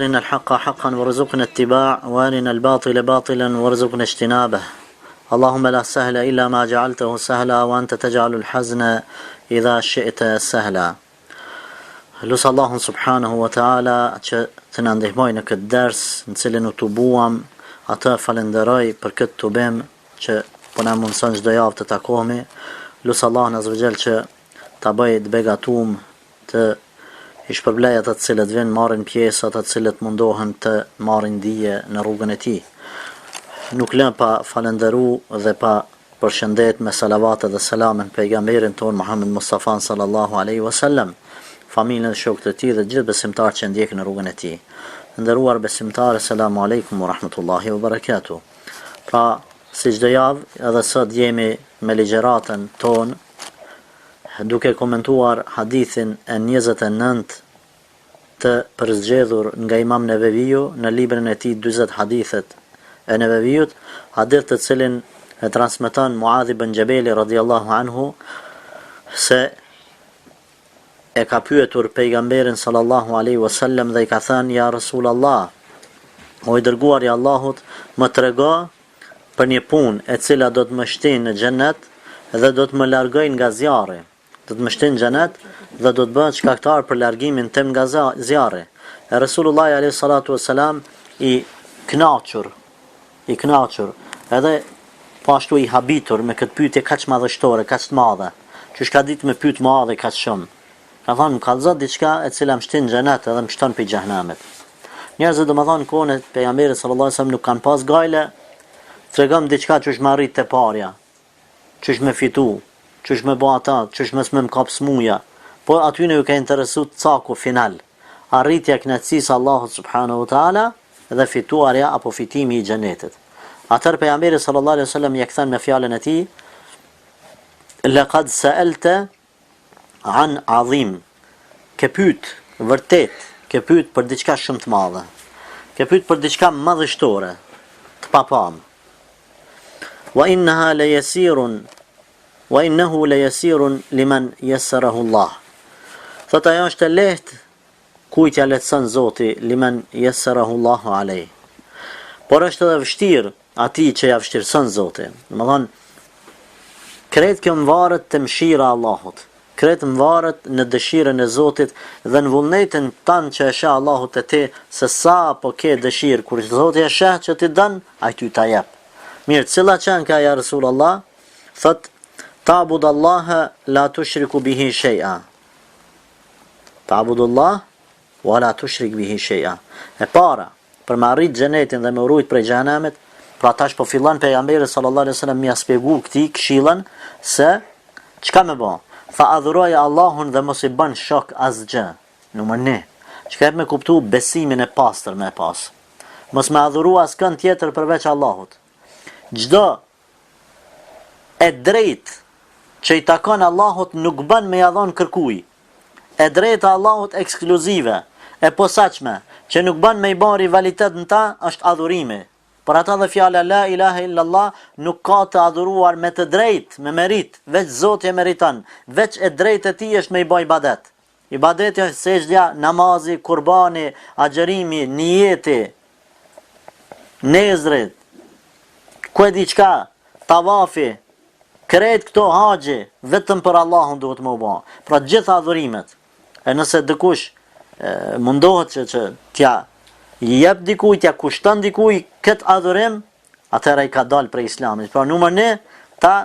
أرنا الحق حقا وارزقنا اتباع وأرنا الباطل باطلا وارزقنا اجتنابه اللهم لا سهل إلا ما جعلته سهلا وأنت تجعل الحزن إذا شئت سهلا. Lusë Allahun subhanahu wa ta'ala që të na ndihmojë në këtë ders në cilin u tubuam, atë falenderoj për këtë tubim që po na mundson çdo javë të takohemi. Lusë Allahun azza wa jall që ta bëj të begatum të i shpërblej ata të cilët vjen marrin pjesë, ata të cilët mundohen të marrin dije në rrugën e tij. Nuk lëm pa falenderu dhe pa përshëndet me salavat dhe selamën pejgamberin ton Muhammed Mustafa sallallahu alaihi wasallam, familjen dhe shokët e tij dhe gjithë besimtarët që ndjekin në rrugën e tij. Nderuar besimtarë, selamu alaikum wa rahmatullahi wa barakatuh. Pra, si çdo javë, edhe sot jemi me ligjëratën ton duke komentuar hadithin e 29 të përzgjedhur nga Imam Neveviu në librin e tij 40 hadithet e Neveviut, hadith të cilin e transmeton Muadh ibn Jabali radhiyallahu anhu se e ka pyetur pejgamberin sallallahu alaihi wasallam dhe i ka thënë: Ja Rasulullah, o i dërguari i Allahut, më trego për një punë e cila do të më shtin në xhenet dhe do të më largoj nga zjarri. Do të më shtin në xhenet dhe do të bëhet shkaktar për largimin tim nga zjarri. E Rasulullah alaihi salatu wasalam i kënaqur, edhe po ashtu i habitur me këtë pyetje kaq madhështore, kaq të madhe, që s'ka ditë me pyet madhe kaq shumë. Ka thonë, më kallëzot diçka e cila më shtin në xhenet edhe më shton për xhehenemit. Njerëzit domethënë kohën e pejgamberit sallallahu alajhi wasallam nuk kanë pas gajle, tregom diçka që është më arrit te parja, që është më fitu, që është më bë ata, që është më kap smuja, po aty ne ju ka interesu caku final, arritja e kënaqësisë Allahut subhanahu wa taala dhe fituarja apo fitimi i xhenetit. Atëherë pejgamberi sallallahu alajhi wasallam ia kthen me fjalën e tij: Laqad sa'alta an azim, ke pyet vërtet, ke pyet për diçka shumë të madhe, ke pyet për diçka madhështore, të papam. Wa innahu la yasirun liman yassarahu Allah. Thot ajo është e lehtë kujt ja lehtëson Zoti, liman yassarahu Allahu alej. Por është edhe vështirë atij që ja vështirëson Zoti. Domethënë, krejt kjo mvaret te mëshira e Allahut. Kretë mvaret në dëshirën e Zotit dhe në vullnetin tanë që e sheh Allahu te ti, se sa po ke dëshirë, kur Zoti e sheh që ti dën, ai ty ta jep. Mirë, cilla qenë ka ja Rasulullah? Thot, ta'budallaha la tushriku bihi shay'a. Ta'budullah wa la tushrik bihi shay'a. E para, për me arrit xhenetin dhe me urujt prej xhenemit, pra tash po fillon pejgamberi sallallahu alaihi wasallam mja shpjegu këtij këshillën se çka më bë. Tha adhuroj Allahun dhe mos i bën shok asgjë. Numër 1. Çka me kuptu besimin e pastër me pas. Mos me adhuru askën tjetër përveç Allahut. Çdo e drejt që i takon Allahut nuk bën me ia dhon kërkuj. E drejta Allahut ekskluzive, e posaçme, që nuk bën me i bën rivalitet në ta, është adhurimi. Por ata dhe fjala la ilaha illallah nuk ka të adhuruar me të drejt, me merit, veç Zoti e meriton, veç e drejt e tij është me i bë ibadet. Ibadeti është sejdja, namazi, kurbani, agjerimi, niyeti, nezrit, ku e di çka, tavafi, krejt këto haxhi, vetëm për Allahun duhet më u bë. Pra gjitha adhurimet. E nëse dikush mundohet që t'ja i jep dikuj, t'ja kushton dikuj këtë adhurim, atëherë ai ka dalë prej Islamit. Pra numër 1, ta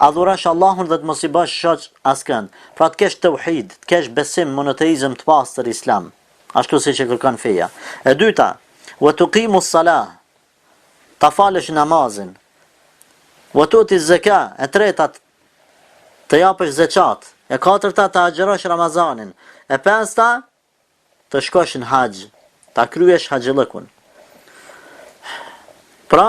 adhurash Allahun dhe të mos i bësh shoq askënd. Pra të kesh tauhid, të kesh besim, monoteizëm të pastër Islam, ashtu siç e kërkon feja. E dyta, wa tuqimus salah, ta falësh namazin. Wa tuti zakat, e treta të japësh zeqat. E katërta të agjërosh Ramazanin. E pesta të shkosh në haxh, ta kryesh haxhillëkun. Pra,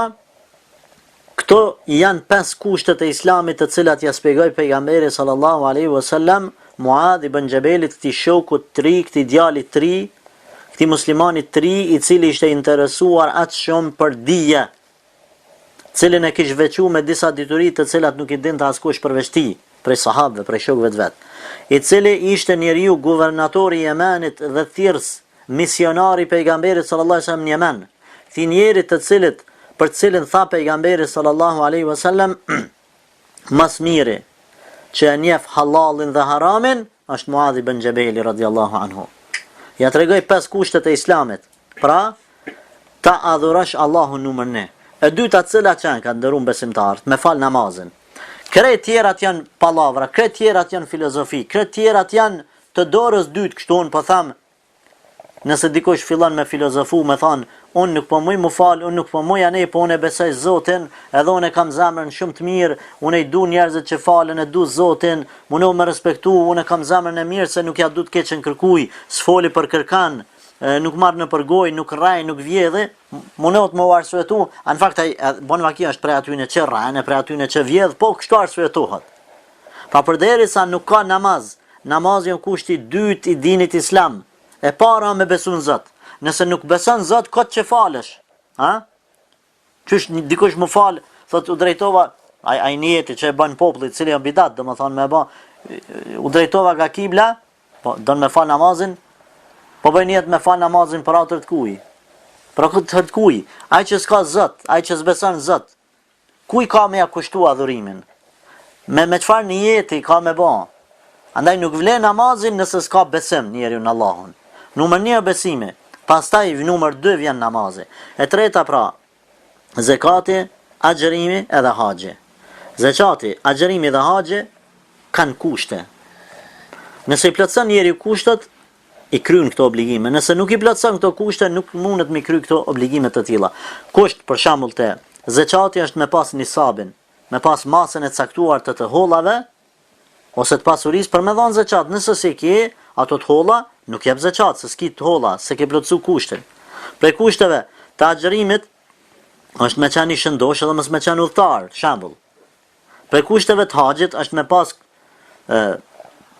këto janë 5 kushtet e Islamit të cilat ja shpjegoi pejgamberi sallallahu alaihi wasallam Muadh ibn Jabalit, këtij shokut të ri, këtij djalit të ri, këtij muslimanit të ri i cili ishte interesuar aq shumë për dije, cilin e kishte veçuar me disa dituri të cilat nuk i dinte askush përveç tij, prej sahabëve, prej shokëve të vet, i cili ishte njeriu guvernatori i Yemenit dhe thirrës misionari pejgamberit sallallahu alaihi wasallam në Yemen. Ti njerit për të cilin tha pejgamberi sallallahu alaihi wasallam mas miri që e njeh halalin dhe haramin është Muadh ibn Jabali radhiyallahu anhu. Ja tregoj 5 kushtet e Islamit. Pra, ta adhurosh Allahun numër 1. E dyta cilat janë ka ndërum besimtarët, me fal namazin. Krejt tjerat janë pallavra, krejt tjerat janë filozofi, krejt tjerat janë të dorës dytë, kështu unë po tham. Nëse dikush fillon me filozofu, me thonë, unë nuk po muj mu fal, unë nuk po muj anej, po unë e besoj Zotin, edhe unë e kam zemrën shumë të mirë, unë e du njerëzit që falen, e du Zotin, mundo me respektu, unë e kam zemrën e mirë, se nuk ja du të keqen kërkuj, s'foli për kërkan, nuk marrë në përgoj, nuk raj, nuk vjedhe, mundot më arsuetu, në fakt bon vakia është prej atyne që rajnë, prej atyne që vjedh, po kështu arsuetohet. Pa përderisa nuk ka namaz, namazi është kushti i dytë i dinit islam, e para me besu në Zot. Nëse nuk beson Zot, kot që falesh. Ha? Qysh dikush më fal, thot u drejtova, ai njeti që e bën populli, i cili është bidat, domethënë me bë, u drejtova nga kibla, po don me fal namazin, po bën niyet me fal namazin për atë të kuj. Për atë të kuj, ai që s'ka Zot, ai që s'beson Zot. Kuj ka me ja kushtu adhurimin? Me çfarë niyeti ka me bë? Andaj nuk vlen namazin nëse s'ka besim njeriu në Allahun. Numër 1 besimi, pastaj numër 2 vjen namazi. E treta pra, zekati, agjërimi edhe haxhi. Zekati, agjërimi dhe haxhi kanë kushte. Nëse i plotson njeriu kushtet, i kryen këto obligime. Nëse nuk i plotson këto kushte, nuk mundet me kry këto obligime të tilla. Kusht për shembull te zekati është me pas nisabin, me pas masën e caktuar të hollave, ose të pasurisë për me dhënë zeqat. Nëse si ke ato të holla, nuk jep zeqat, se s'ki të holla, se ke plotsu kushtin. Prej kushteve të agjërimit është me qenë i shëndosh edhe mos me qenë udhëtar, shembull. Prej kushteve të haxhit është me pas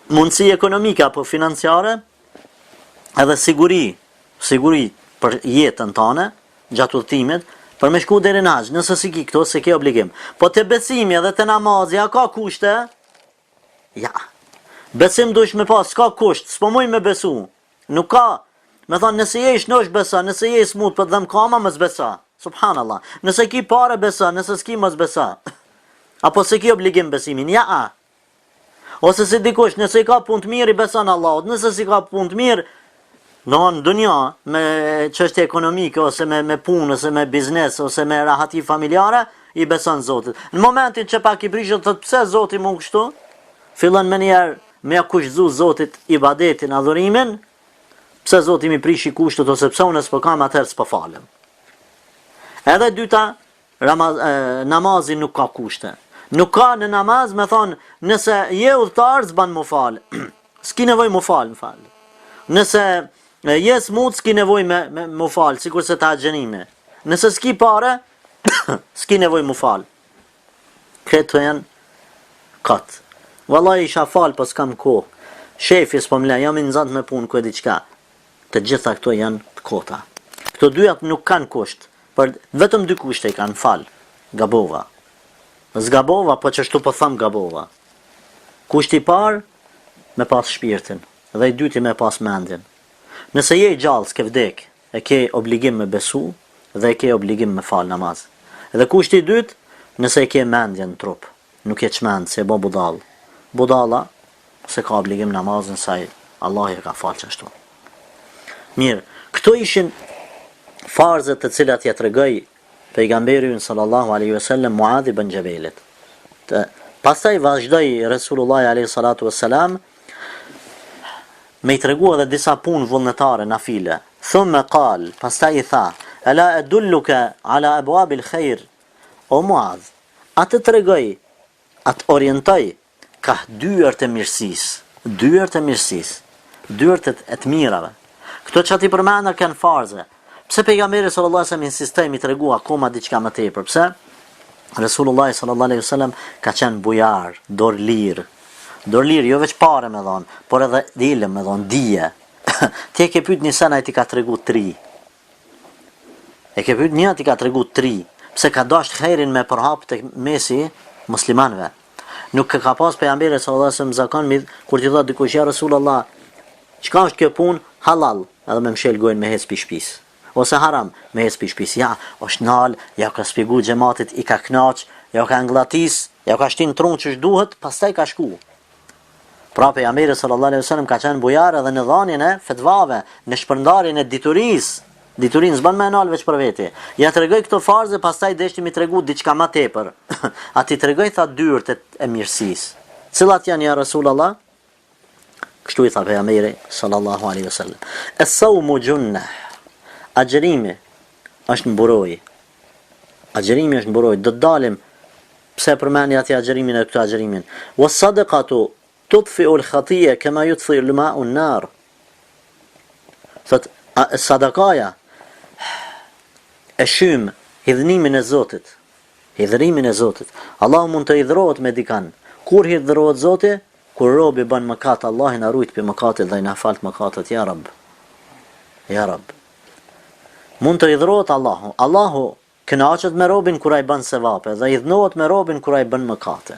mundësi ekonomike apo financiare, edhe siguri për jetën tënde gjatë udhëtimit, për me shku deri në haxh. Nëse si ki këto, se ke obligim. Po te besimi edhe te namazi, a ka kushte? Ja, besim dush me pas, s'ka kusht, s'po muj me besu, nuk ka, me thonë nëse je i shnosh besa, nëse je i smut për dhem kama mës besa, subhanallah, nëse ki pare besa, nëse s'ki mës besa, apo se ki obligim besimin, ja a, ose se dikush, nëse i ka pun të mirë i besan Allahot, nëse si ka pun të mirë, në dunja, me çështje ekonomike, ose me punë, ose me biznes, ose me rahati familjare, i besan Zotit. Në momentin që pak i prishët, thët pse Zotit më kështu, fillon me njerë me kushzu Zotit ibadetin, adhurimin, pse Zotit mi prishi kushtet, ose pse unë s'po kam atëherë s'po falem. Edhe dyta, namazi nuk ka kushte. Nuk ka në namaz me thonë, nëse je udhëtar s'ban mu fal, s'ki nevoj mu fal, më fal. Nëse je smut, s'ki nevoj me mu fal, sikur se ta gjenime. Nëse s'ki pare, s'ki nevoj mu fal. Kretë të janë katë. Vallai isha fal, po s'kam kohë. Shefi s'po më le, jam i nxant me punë ku e diçka. Të gjitha këto janë të kota. Këto dyat nuk kanë kusht, por vetëm 2 kushte i kanë, fal. Gabova. Zgabova, po çështu po tham gabova. Kushti i parë me pas shpirtin, dhe i dyti me pas mendjen. Nëse je i gjallë, s'ke vdek, e ke obligim me besu dhe e ke obligim me fal namaz. Dhe kushti i dytë, nëse e ke mendjen në trup, nuk e çmend se bo budall. Budalla se ka obligim namazin saj, Allah e ka falë qashtu. Mirë, këto ishin farzët të cilat ja tregoi pejgamberi sallallahu alaihi wasallam Muadh ibn Jabalit. Pastaj vazhdoi Resulullah alaihi salatu wassalam me i tregu edhe disa punë vullnetare nafile. Thumma qal, pastaj i tha, ala adulluka ala abwabil khair, o Muadh, atë tregoj, atë orientoj ka dyert e mirësisë, dyert e të mirave. Këto që ati përmenda kanë farze. Pse pejgamberi sallallahu alaihi wasallam insistoi mi tregu akoma diçka më tepër? Pse? Resulullah sallallahu alaihi wasallam ka qenë bujar, dorlir. Dorlir, jo veç pare me dhon, por edhe ilm me dhon, dije. Ti e ke pyet një sen ai ti ka tregu 3. E ke pyet një ti ka tregu 3. Pse ka dashur khairin me përhap tek mesi muslimanëve. Nuk ka pas pejgamberi sallallahu alaihi wasallam zakon kur ti thot dikush ja Resulullah, çka është kjo punë halal? edhe me mshel gojën me hec pi shtëpis. Ose haram, me hec pi shtëpis. Ja, është nal, ja ka shpjegu xhamatit, i ka knaq, ja ka ngllatis, ja ka shtin trun ç'është duhet, pastaj ka shku. Pra pejgamberi sallallahu alaihi wasallam ka qenë bujar edhe në dhënien e fetvave, në shpërndarjen e diturisë. Diturin s'ban me nal veç për veti. Ja tregoj këto farze, pastaj deshti mi tregu diçka më tepër. A ti tregoj tha dyert e mirësisë. Cilat janë ja Rasulullah? Kështu i tha pejgamberi sallallahu alaihi wasallam. Es-sawmu junnah. Agjerimi është mburoj. Agjerimi është mburoj. Do të dalim pse përmendni atë agjerimin e këtë agjerimin. Was-sadaqatu tudfi'u al-khati'a kama yudfi al-ma'u an-nar. Thot sadakaja e shym hidhnimin e Zotit. Hidhrimin e Zotit. Allah mund të hidhrohet me dikan. Kur hidhrohet Zoti? Kur robi bën mëkat, Allah na rujt për mëkatet dhe na fal mëkatet, ya Rabb. Ya Rabb. Mund të hidhrohet Allahu. Allahu kënaqet me robin kur ai bën sevape dhe hidhnohet me robin kur ai bën mëkate.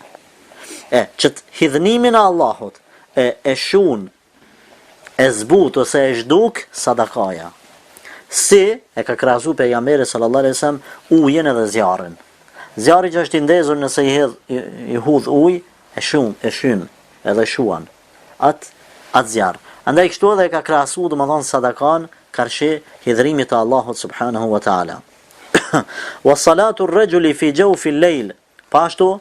Që hidhnimin e Allahut e shun, e zbut ose e zhduk sadakaja. Si e ka krahasu pejgamberi sallallahu alaihi wasallam ujin edhe zjarrin. Zjarri që është i ndezur nëse i hudh ujë, e shyn edhe shuan. Atë zjarr. Andaj kështu edhe e ka krahasu domethënë sadakan karshi hidhrimit të Allahut subhanahu wa taala. Wa salatu ar-rajuli fi jawfi al-layl. Pashtu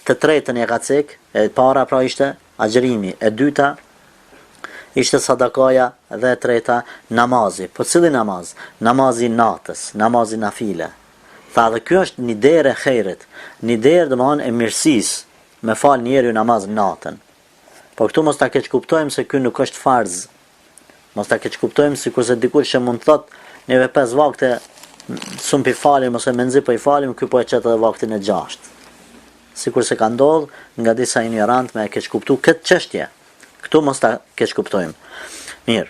të tretën e ka cek, e para pra ishte agjerimi, e dyta ishte sadakaja dhe e treta namazi. Po cili namaz? Namazi natës, namazi nafile. Tha dhe kjo është një derë e khejrit, një derë domethënë e mirësisë, me fal njeriu namaz natën. Po këtu mos ta keq kuptojmë se ky nuk është farz. Mos ta keq kuptojmë sikurse dikush që mund të thotë neve 5 vakte sum pi falim ose menzi po I falim, ky po e çet edhe vaktin e 6. Sikurse ka ndodhur nga disa ignorant me e keq kuptu këtë çështje. Këtu mos ta keq kuptojmë. Mirë.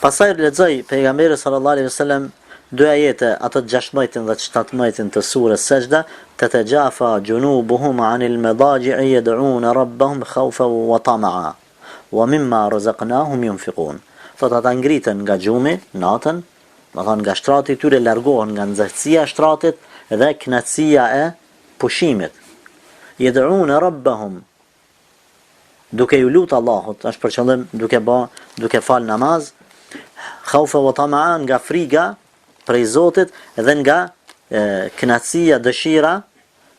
Pastaj lexoj pejgamberi sallallahu alaihi wasallam dy ajete, ato 16 dhe 17 të surës Sajda, tatajafa junubuhum 'anil madaji'i yad'una rabbahum khawfan wa tama'a wa mimma razaqnahum yunfiqun. Thot ata ngriten nga gjumi natën, do thonë nga shtrati I tyre largohen nga nxehtësia e shtratit dhe kënaqësia e pushimit. Yad'una rabbahum, duke ju lut Allahut, është për qëllim duke fal namaz, khawfa wa tama'a, nga friga prej Zotit dhe nga kënaqësia, dëshira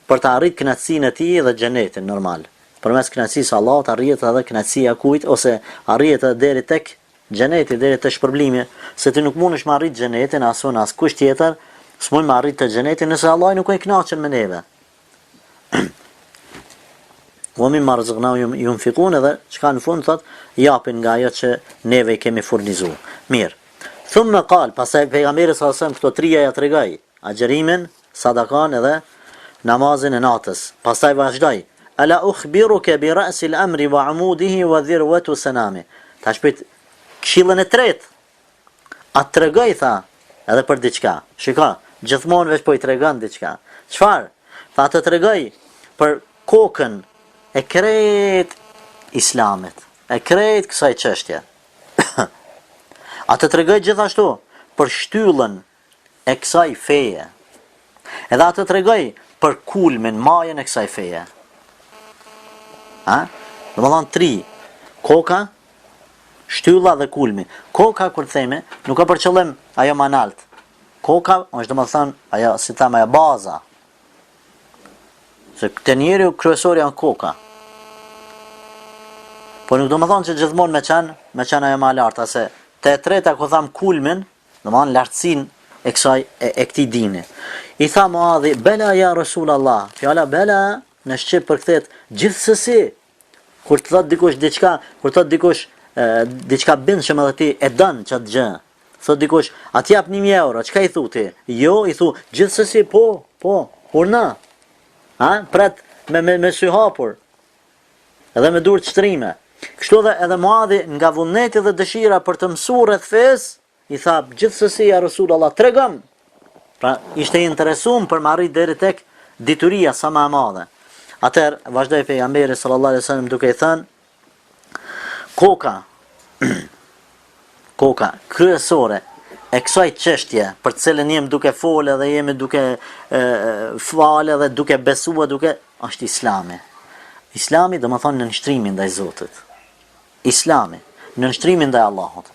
për të arritur kënaqësinë e tij dhe xhenetin normal. Përmes kënaqësisë Allahut arrihet edhe kënaqësia kujt ose arrihet edhe deri tek xheneti, deri te shpërblimi, se ti nuk mundesh me arrit xhenetin asun as kush tjetër, s'mund me arrit te xheneti nëse Allah nuk e kënaqen me neve. Wa mimma razaqnahum yunfiqun, edhe çka në fund thot japin nga ajo që neve I kemi furnizuar. Mirë. Thumma qal, pastaj pejgamberi sallallahu alajhi wasallam këto trija ja tregoi, agjerimin, sadakan edhe namazin e natës. Pastaj vazhdoi, ala ukhbiruka bi ra's al-amri wa 'amudihi wa dhirwatu sanami. Tash prit këshillën e tretë. A tregoi tha edhe për diçka. Shiko, gjithmonë veç po I tregon diçka. Çfarë? Tha të tregoi për kokën e krejt islamit, e krejt kësaj çështje. A të tregoj gjithashtu për shtyllën e kësaj feje. Edhe a të tregoj për kulmin, majën e kësaj feje. Domethënë 3. Koka, shtylla dhe kulmi. Koka kur themi, nuk ka për qëllim ajo më lart. Koka është domethënë ajo si thamë ajo baza. Se këtë njeriu kryesor janë koka. Po nuk domethënë që gjithmonë me qenë ajo më lart, ase te treta ku tham kulmin, domethënë lartësinë e këtij dini. I tha Muadhi, bela ja Rasulullah. Fjala bela në shqip përkthet gjithsesi. Kur të thot dikush diçka, kur thot dikush diçka bindshëm edhe ti e don çat gjë. Thot dikush, a t'jap 1000 euro, çka I thu ti? Jo, I thu gjithsesi po, urna. Pret me sy hapur. Edhe me dur të shtrime. Kështu edhe Muadhi nga vullneti dhe dëshira për të mësuar rreth fesë, I tha gjithsesi ja Rasulullah, tregom. Pra ishte I interesuar për marrë deri tek dituria sa më e madhe. Atëherë vazhdoi pejgamberi sallallahu alajhi wasallam duke I thënë, koka Koka kryesore e kësaj çështje për të cilën jemi duke folë dhe jemi duke falë dhe duke besuar është Islami. Islami do të thonë nënshtrimin ndaj Zotit. Islami, nënshtrimin ndaj Allahut.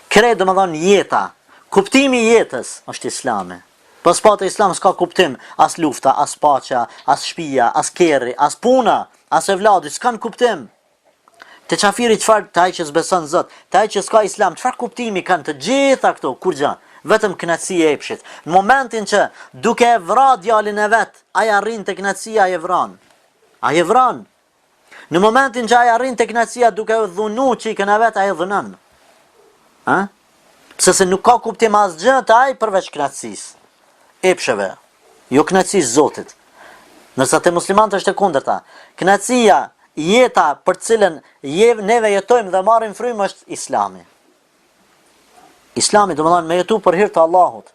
Krejt do të thonë jeta, kuptimi i jetës është Islami. Pas patë Islam s'ka kuptim, as lufta, as paqja, as shtëpia, as kerri, as puna, as evladi, s'kan kuptim. Te qafiri çfarë të ai që s'beson Zot, të ai që s'ka Islam, çfarë kuptimi kanë të gjitha këto? Kur gjë, vetëm kënaqësi e epshit. Në momentin që duke e vrarë djalin e vet, ai arrin te kënaqësia e vran. Ai e vran. Në momentin që ai arrin te kënaqësia duke u dhunu çikën e vet, ai e dhunon. Ha? Pse se nuk ka kuptim asgjë te ai përveç kënaqësisë. Epsheve, jo kënaqësisë Zotit. Nëse te muslimanët është e kundërta. Kënaqësia, jeta për cilën neve jetojmë dhe marrim frymë është Islami. Islami do të thonë me jetu për hir të Allahut.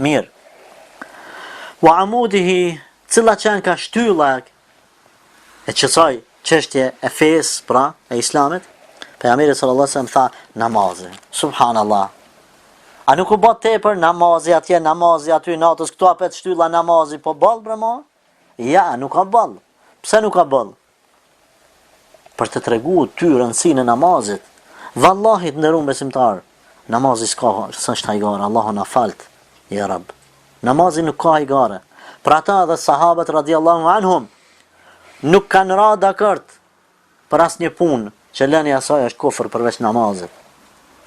Mirë. Wa amudihi, cila që ka shtylla e qësaj çështje e fesë, pra, e Islamit, pejgamberi sallallahu alajhi wasallam tha namazi. Subhanallah. A nuk u bot tepër namazi atje, namazi aty natës, këtu apet shtylla namazi, po ball bre mo? Ja, nuk ka ball. Pse nuk ka ball? Për të treguar ty rëndësinë e namazit. Vallahi të nderuar besimtar, namazi s'është hajgare, Allahu na falt, ya Rabb. Namazi nuk ka hajgare. Për ata dhe sahabët radiallahu anhum nuk kanë ra dakord për asnjë punë që lënia e saj është kufër përveç namazit.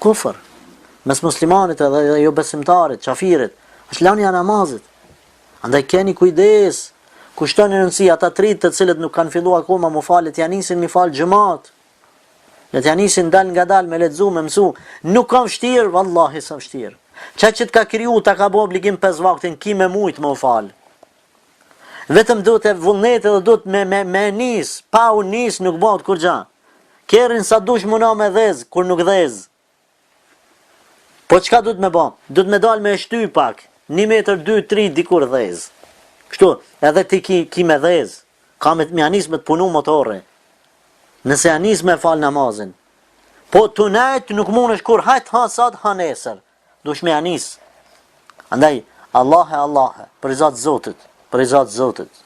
Kufër mes muslimanit edhe jo besimtarit, qafirit, është lënia e namazit. Andaj keni kujdes. Kushtoni rëndësi ata trit të cilët nuk kanë filluar akoma mu falet, ja nisin mi fal xhamat. Le të nisin dal nga dal me lexu, me mësu. Nuk ka vështirë, vallahi sa vështirë. Çka që të ka kriju ta ka bë obligim 5 vaktin, ki me mujt më u fal. Vetëm duhet e vullnet dhe duhet me nis, pa u nis nuk bëhet kur gjë. Kerrin sa dush muna me dhez, kur nuk dhez. Po çka duhet me bë? Duhet me dal me shty pak, 1 metër 2 3 dikur dhez. Kështu, edhe ti ki me dhez, ka me anis me të punu motore. Nëse anis me fal namazin. Po të nejt nuk mund është kur hajt ha sot ha nesër. Dush me anis. Andaj, Allahe, për i zatë Zotit.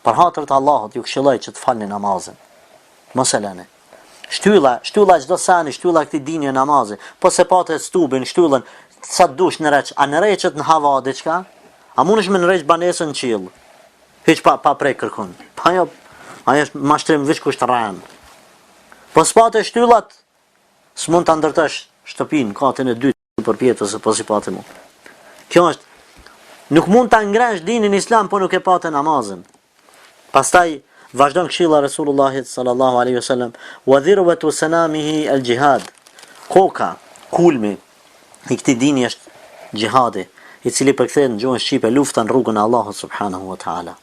Për hatër të Allahut, ju këshilloj që të falni namazin. Mos e lëni. Shtylla çdo sani, shtylla këtij dini e namazit. Po se patë stubin, shtyllën, sa dush në req, a në reqet në hava diçka? A mund është me në req banesën në qilë? Hiq pa prej kërkun. Pa jo, ajo është mashtrim vish kusht rran. Po s'pate shtyllat, s'mund të ndërtësh shtëpin, katin e dytë për pjetës e po si pate mu. Kjo është, nuk mund të ngresh dinin islam, po nuk e pate namazin. Pastaj, vazhdon këshilla Resulullahit sallallahu alaihi wasallam, wa dhirwatu sanamihi al-jihad. Koka, kulmi i këtij dini është jihadi, i cili përkthehet në gjuhën shqipe lufta në rrugën e Allahut subhanahu wa taala.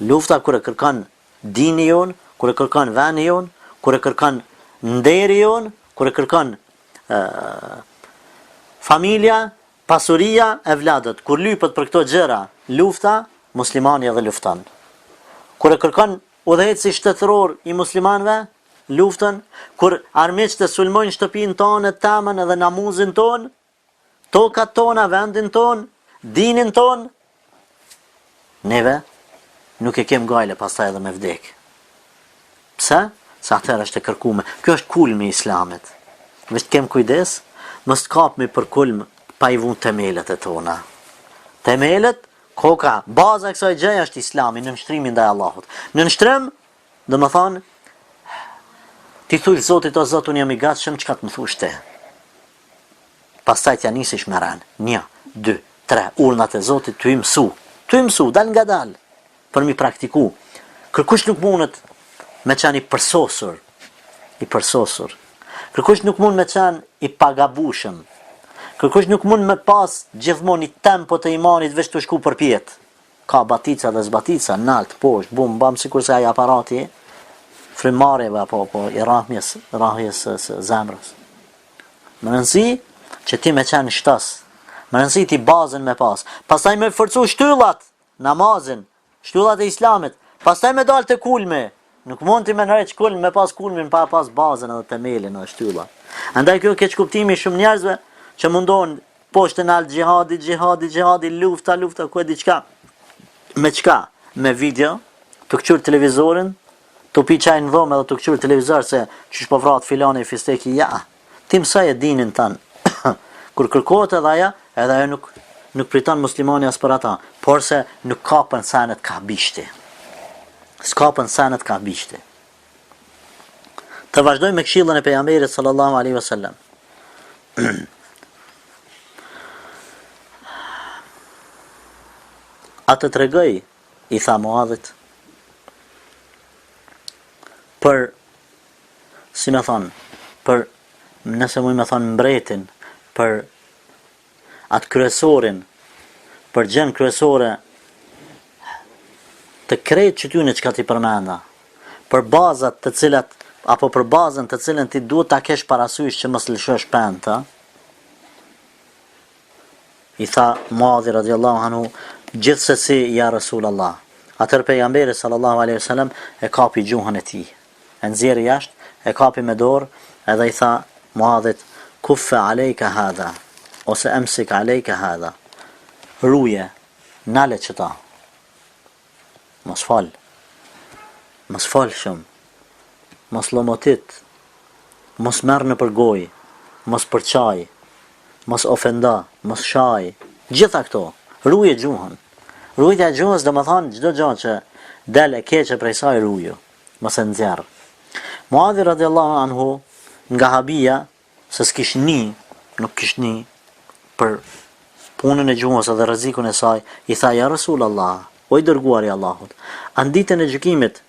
Lufta kur e kërkon dini jon, kur e kërkon veni jon, kur e kërkon nderi jon, kur e kërkon familja, pasuria, evladët. Kur lypet për këto gjëra, lufta, muslimani edhe lufton. Kur e kërkon udhëheci shtetëror i muslimanëve, luftën, kur armiqtë sulmojnë shtëpinë tonë, temën edhe namuzin tonë, tokat tona, vendin ton, dinin ton, neve nuk e kem gajle pastaj edhe me vdek. Pse? Sa atëherë është e kërkume. Kjo është kulmi i Islamit. Vesh kem kujdes, mos kapmi për kulm pa i vënë themelet e tona. Themelet, koka, baza e kësaj gjëje është Islami, në nështrimin ndaj Allahut. Në nështrim, do të thonë, ti thuaj Zotit o Zot, unë jam i gatshëm, çka të më thuash ti? Pastaj t'ja nisish me ran. 1, 2, 3, urnat e Zotit t'u mësu, dal nga dal, për mi praktiku. Kërkush nuk mundet me qenë i përsosur. Kërkush nuk mund me qenë i pagabushëm. Kërkush nuk mund me pas gjithmonë i tempo të imanit veç të shku për pjetë. Ka batica dhe zbatica, nalt, poshtë, bum, bam, sikur se ai aparati frymarrjeve apo i rrahjes së zemrës. Më rëndësi që ti me qenë shtas, më rëndësi ti bazën me pas, pastaj me forcu shtyllat, namazin, shtyllat e Islamit, pastaj me dalë të kulme, Nuk mund ti me nërëq kulm me pas kulmin pa pas bazën edhe themelin edhe shtylla. Andaj kjo keq kuptimi shumë njerëzve që mundohen poshtë në altë gjihadi, lufta, ku e diçka. Me çka? Me video, të këqyr televizorin, të pi çaj në dhomë edhe të këqyr televizor se çish po vrat filani fisteki, ja. Ti mësoj e dinin tan. Kur kërkohet edhe ajo nuk priton muslimani as për ata, por se nuk kapën sanet ka bishti. S'kapën sanet ka bishti. Të vazhdoj me këshillën e pejgamberit sallallahu alaihi wasallam. A të tregoj, i tha Muadhit, për, si me thonë, për, nëse mu me thonë mbretin, për atë kryesorin, për gjën kryesore, të krejt që ty në që ka ti përmenda, për bazat të cilat, apo për bazën të cilën ti duhet ta kesh parasysh që mos lëshosh penta, i tha Muadhi radiallahu anhu, gjithsesi ja Rasulallah. Atër pejgamberi sallallahu alaihi wasallam e kapi gjuhën e tij. E nxjerri jashtë, e kapi me dorë, edhe i tha Muadhit, kuffe alejka hadha, ose emsik alejka hadha. Ruje, nale qëta. Mos fal shumë. Mos lomotit, mos merr në përgoj, mos përçaj, mos ofenda, mos shaj, gjitha këto, ruje gjuhën. Rujtja e gjuhës dhe më thonë gjdo gjë që del e keqe prej saj ruju, mos e nxjerr. Muadhi radiallahu anhu nga habia, se nuk kish ni për punën e gjuhës edhe rrezikun e saj, i tha ja Rasulallah, o i dërguari i Allahut, ditën e gjykimit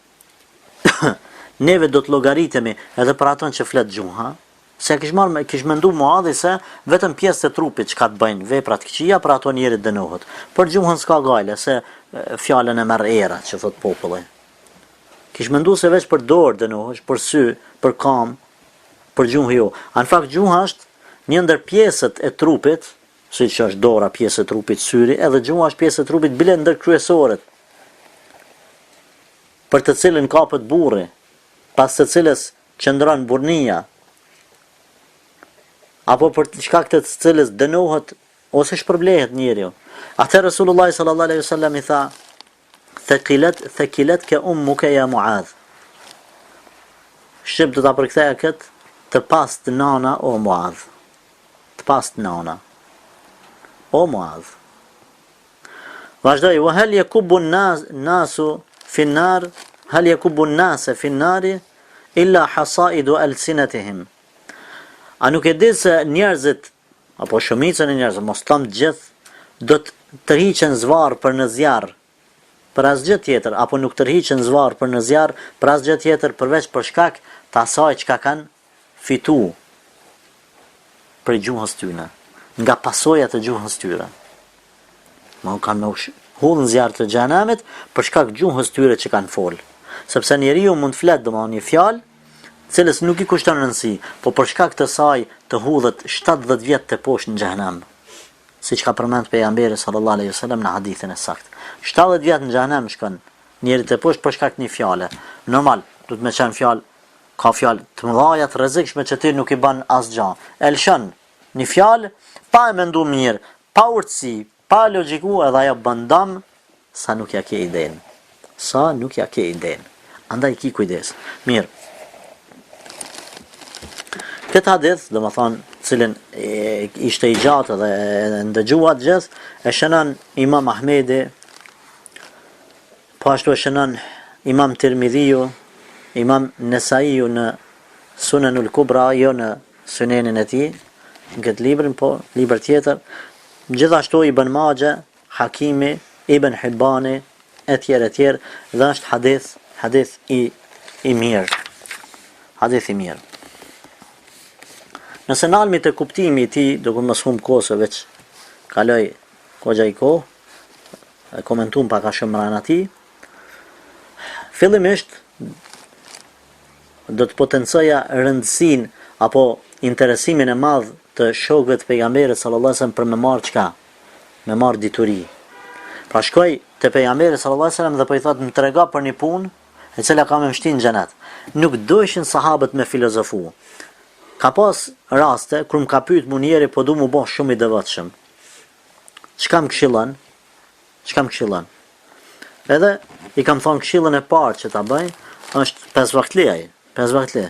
neve do të llogaritemi edhe për aton që flet gjuha, se kish mendu Muadhi se vetëm pjesë të trupit çka të bëjnë veprat këqija për ato njerit dënohet. Për gjuhën s'ka gajle, se fjalën e merr era që thot populli. Kish mendu se veç për dorë dënohesh, për sy, për kam, për gjuhë jo. Në fakt gjuha është një ndër pjesët e trupit, siç është dora pjesë e trupit, syri, edhe gjuha është pjesë e trupit bile ndër kryesoret, për të cilën kapet burri, pas të cilës qëndron burnia, apo për shkak të cilës dënohet ose shpërblehet njeriu. Atë Resulullah sallallahu alaihi wasallam i tha, thaqilat ka ummuka ya Muadh. Shqip do ta përktheja kët, të pastë nana o Muadh. Të pastë nana o Muadh. Vazhdoi, wa hal yakubu nasu fi an-nar, hal yakubu an-nasa fi an-nar illa hasaidu alsinatihim. A nuk e di se njerëzit, apo shumicën e njerëzit, mos tam gjithë, do të tërhiqen zvarr për në zjarr, për asgjë tjetër, apo nuk tërhiqen zvarr për në zjarr, për asgjë tjetër përveç për shkak të asaj çka kanë fitu për gjuhës tyre, nga pasojat e gjuhës tyre. Ma kanë me hullën zjarr të xhenamit për shkak gjuhës tyre që kanë fol. Sepse njeriu mund flet domosdoshmë një fjalë cilës nuk i kushton rëndësi, po për shkak të saj të hudhet 70 vjet të poshtë në xhenem. Siç ka përmend pejgamberi sallallahu alaihi wasallam në hadithin e saktë. 70 vjet në xhenem shkon njeri të poshtë për shkak të një fjale. Normal, do të më qenë fjalë, ka fjalë të mëdha të rrezikshme që ti nuk i bën asgjë. Elshon një fjalë pa e menduar mirë, pa urtësi, pa logjiku, edhe ajo bën dëm sa nuk ja ke iden. Sa nuk ja ke iden. Andaj ki kujdes. Mirë. Këtë hadith, dhe më thonë, cilin ishte i gjatë dhe ndëgjuat gjithë, e shënon Imam Ahmedi, po ashtu e shënon Imam Tirmidhiu, Imam Nesaiu në Sunanul Kubra, jo në Sunenin e tij, në këtë librin, po libër tjetër, gjithashtu Ibn Majah, Hakimi, Ibn Hibani, etj, dhe është hadith i mirë. Hadith i mirë. Nëse nalmi të kuptimi i tij, do të mos humb kohë veç kaloj goxha i kohë, e komentuam pak a shumë rana ti. Fillimisht do të potencoja rëndësinë apo interesimin e madh të shokëve të pejgamberit sallallahu alajhi wasallam për me marr çka? Me marr dituri. Pra shkoj te pejgamberi sallallahu alajhi wasallam dhe po i thotë më trego për një punë e cila ka me mshtin në xhenet. Nuk dojshin sahabët me filozofu. Ka pas raste kur më ka pyet mu njeri, po du mu bo shumë i devotshëm. Çka më këshillon? Çka më këshillon? Edhe i kam thonë këshillën e parë që ta bëj është 5 vakti ai, 5 vakti.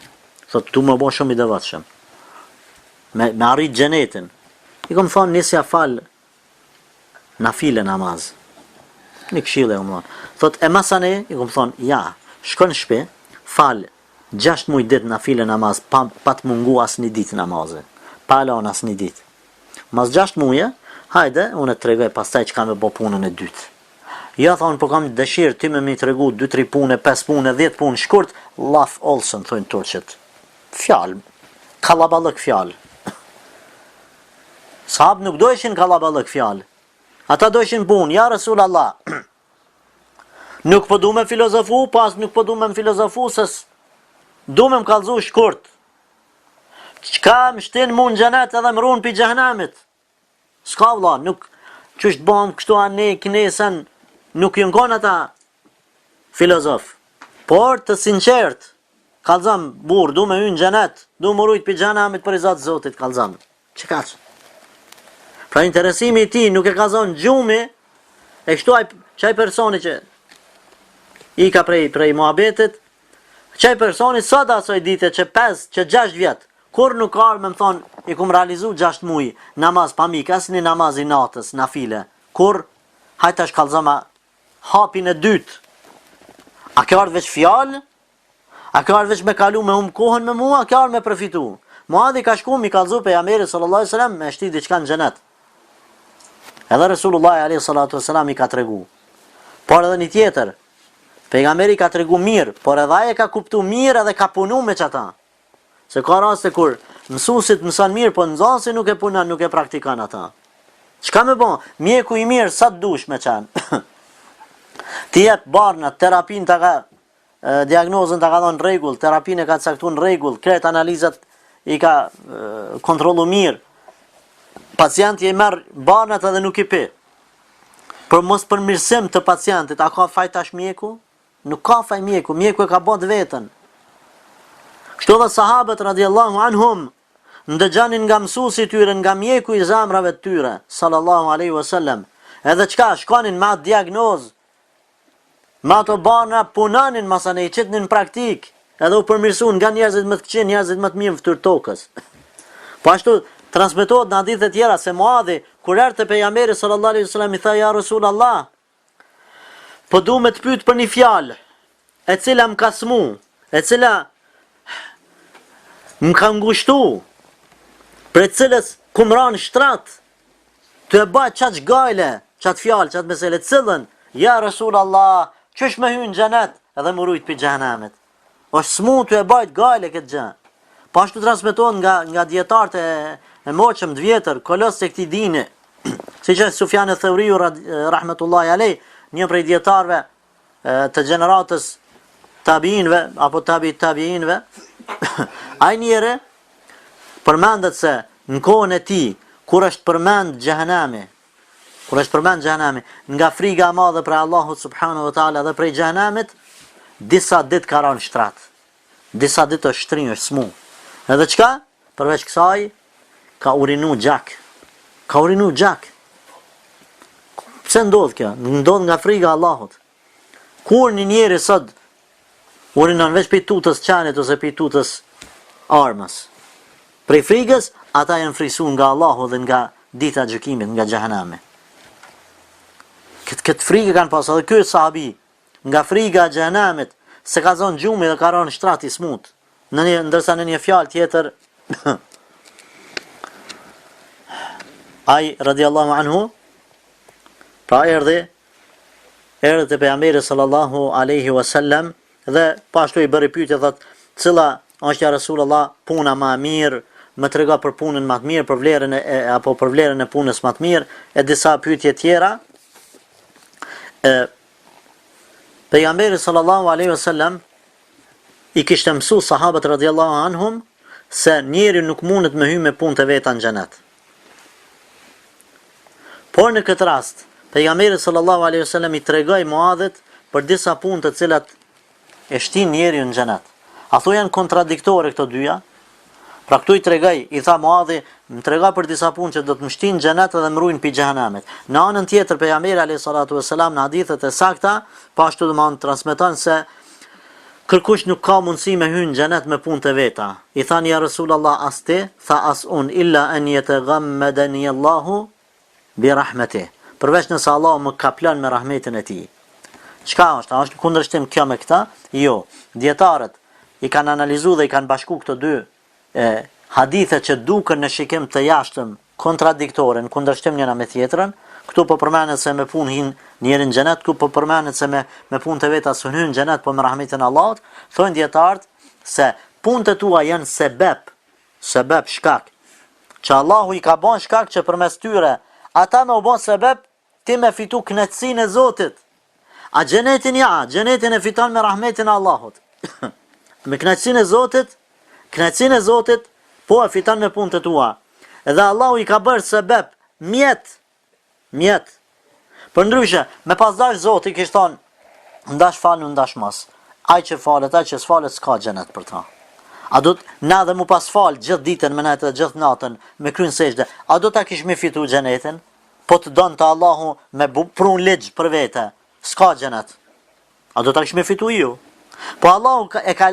Thotë du më bo shumë i devotshëm. Me arrit xhenetin. I kam thonë nisja fal nafile namaz. Një këshillë e më thonë. Thotë e masane, i kam thonë ja, shkon në shtëpi, fal 6 muaj ditë nafile namaz, pa të mungu asnjë ditë namaze. Pa lan asnjë ditë. Mas 6 muaje, hajde, unë të tregoj pastaj çka më bë punën e dytë. Ja thonë, po kam dëshirë ti me mi tregu 2-3 punë, 5 punë, 10 punë shkurt, laf olsen, thonë turqët. Fjalë, kalabalëk fjalë. Sahabë nuk dojshin kalabalëk fjalë. Ata dojshin punë, ja Rasul Allah. Nuk po du me filozofu, pas nuk po du me filozofu, se du me më kallzu shkurt. Qka më shtin mu në xhenet edhe më runë pi xhehenamit. S'ka vlla, nuk qështë bom kështu anë knesen, nuk jën kon ata filozof. Por të sinqert, kallzam burr, du me hyn në xhenet, du më rujt pi xhehenamit për i Zotit Zotit, kallzam. Çka? Pra interesimi i ti nuk e ka zonë gjumi, e kështu qaj personi që i ka prej muhabetit, qaj personi sot asoj dite që 5, që 6 vjet, kur nuk arë me më thonë, i kum realizu 6 muj, namaz pa mik, asni namaz i natës, na file, kur, hajta shkallzama hapin e dytë. A kjo arë veç fjallë? A kjo arë veç me kalu me kohën me mua? A kjo arë me përfitu? Muadhi ka shku mi kallzu pejgamberi sallallahu alaihi wasallam me shti diçka në xhenet. Edhe Resulullah alaihi salatu wasallam i ka tregu. Por edhe një tjetër, pejgamberi ka tregu mirë, por edhe ai e ka kuptu mirë edhe ka punu me çata. Se ka raste kur mësuesit mëson mirë, po nxënësi nuk e punon, nuk e praktikon ata. Çka më bën? Mjeku i mirë sa të dush me qenë. Ti jep barna, terapin ta ka diagnozën ta ka dhënë rregull, terapin e ka caktuar në rregull, kret analizat i ka kontrollu mirë. Pacienti i merr banat edhe nuk i pi. Për mos përmirësim të pacientit, a ka faj tash mjeku? Nuk ka faj mjeku, mjeku e ka bot vetën. Kështu dhe sahabët radiallahu anhum, ndëgjanin nga mësuesi tyre, nga mjeku i zamrave të tyre, sallallahu alaihi wasallam. Edhe çka, shkonin me atë diagnozë, me ato bana punanin masane i qitnin praktik, edhe u përmirësun nga njerëzit më të këqin, njerëzit më të mirë fytyr tokës. Po ashtu transmetohet në hadithe tjera se Muadhi kur erdhi te pejgamberi sallallahu alaihi wasallam i tha ja Rasul Allah, po du me të pyet për një fjalë, e cila më ka smu, e cila më ka ngushtu, për e cilës ku më ranë shtrat, të e baj qatë gajle, qatë fjalë, qatë mesele, cilën, ja Rasul Allah, qësh me hynë xhenet edhe më rujt për xhehenamit. Është smu të e bajt gajle këtë gjë. Po ashtu transmetohet nga dietarët e moqëm të vjetër, kolos se këtij dini, siç është Sufjan al-Thauriu rahmetullahi alej, një prej dietarëve të gjeneratës tabiinëve apo tabiinëve, ai njeri përmendet se në kohën e tij, kur është përmend xhehenami, nga friga e madhe për Allahut subhanahu wa taala dhe prej xhehenamit, disa ditë ka rënë shtrat. Disa ditë është shtrinj, është smu. Edhe çka? Përveç kësaj, ka urinu gjak. Pse ndodh kjo? Ndodh nga friga e Allahut. Kur një njeri sot urinon veç për tutës qanit ose për tutës armës, prej frigës, ata janë friksuar nga Allahu dhe nga dita e gjykimit, nga xhehenami. Këtë frikë kanë pas edhe ky sahabi, nga friga e xhehenamit, se ka zonë gjumi dhe ka rënë shtrat i smut. Ndërsa në një fjalë tjetër, ai radiallahu anhu, pra erdhi te pejgamberi sallallahu alaihi wasallam dhe pashtu i bëri pyetje, thot, cila është ja Rasulullah puna më e mirë, më trego për punën më të mirë, për vlerën apo për vlerën e punës më të mirë, e disa pyetje tjera. Pejgamberi sallallahu alaihi wasallam i kishte mësu sahabët radiallahu anhum se njeri nuk mundet me hy me punë të veta në xhenet. Por në këtë rast, pejgamberi sallallahu alaihi wasallam i tregoi Muadhit për disa punë të cilat e shtin njeriu në xhenet. A thu janë kontradiktore këto dyja? Pra këtu i tregoj, i tha Muadhi, më trega për disa punë që do të më shtin në xhenet dhe më ruajnë pi xhenemit. Në anën tjetër pejgamberi alayhis salatu vesselam në hadithet e sakta, po ashtu domthon transmeton se kërkush nuk ka mundësi me hyrë në xhenet me punët e veta. I thani ja Rasulullah as ti, tha as un illa an yataghammadani Allahu bi rahmetih. Përveç nëse Allah më ka plan me rahmetin e tij. Çka është? A është kundërshtim kjo me këta? Jo. Dietarët i kanë analizuar dhe i kanë bashku këto dy hadithe që duken në shikim të jashtëm kontradiktore, në kundërshtim njëra me tjetrën. Këtu po përmendet se me punë hin njëri në xhenet, këtu po përmendet se me punë të veta s'u hyn në xhenet, po me rahmetin e Allahut. Thonë dietarët se punët e tua janë sebeb shkak. Që Allahu i ka bën shkak që përmes tyre ata me u bën sebeb ti me fitu kënaqësinë e Zotit. A xhenetin xhenetin e fiton me rahmetin e Allahut. Me kënaqësinë e Zotit, po e fiton me punët e tua. Edhe Allahu i ka bërë sebeb mjet. Për ndryshe, me pas dash Zoti kishte thonë, ndash falë, ndash mos. Ai që falet, ai që s'falet s'ka xhenet për ta. A do të na dhe mu pas fal gjithë ditën me natë, gjithë natën me kryen sejdë, a do ta kish me fitu xhenetin? Po të donte Allahu me prun ligj për vete, s'ka xhenet. A do ta kish me fitu ju? Po Allahu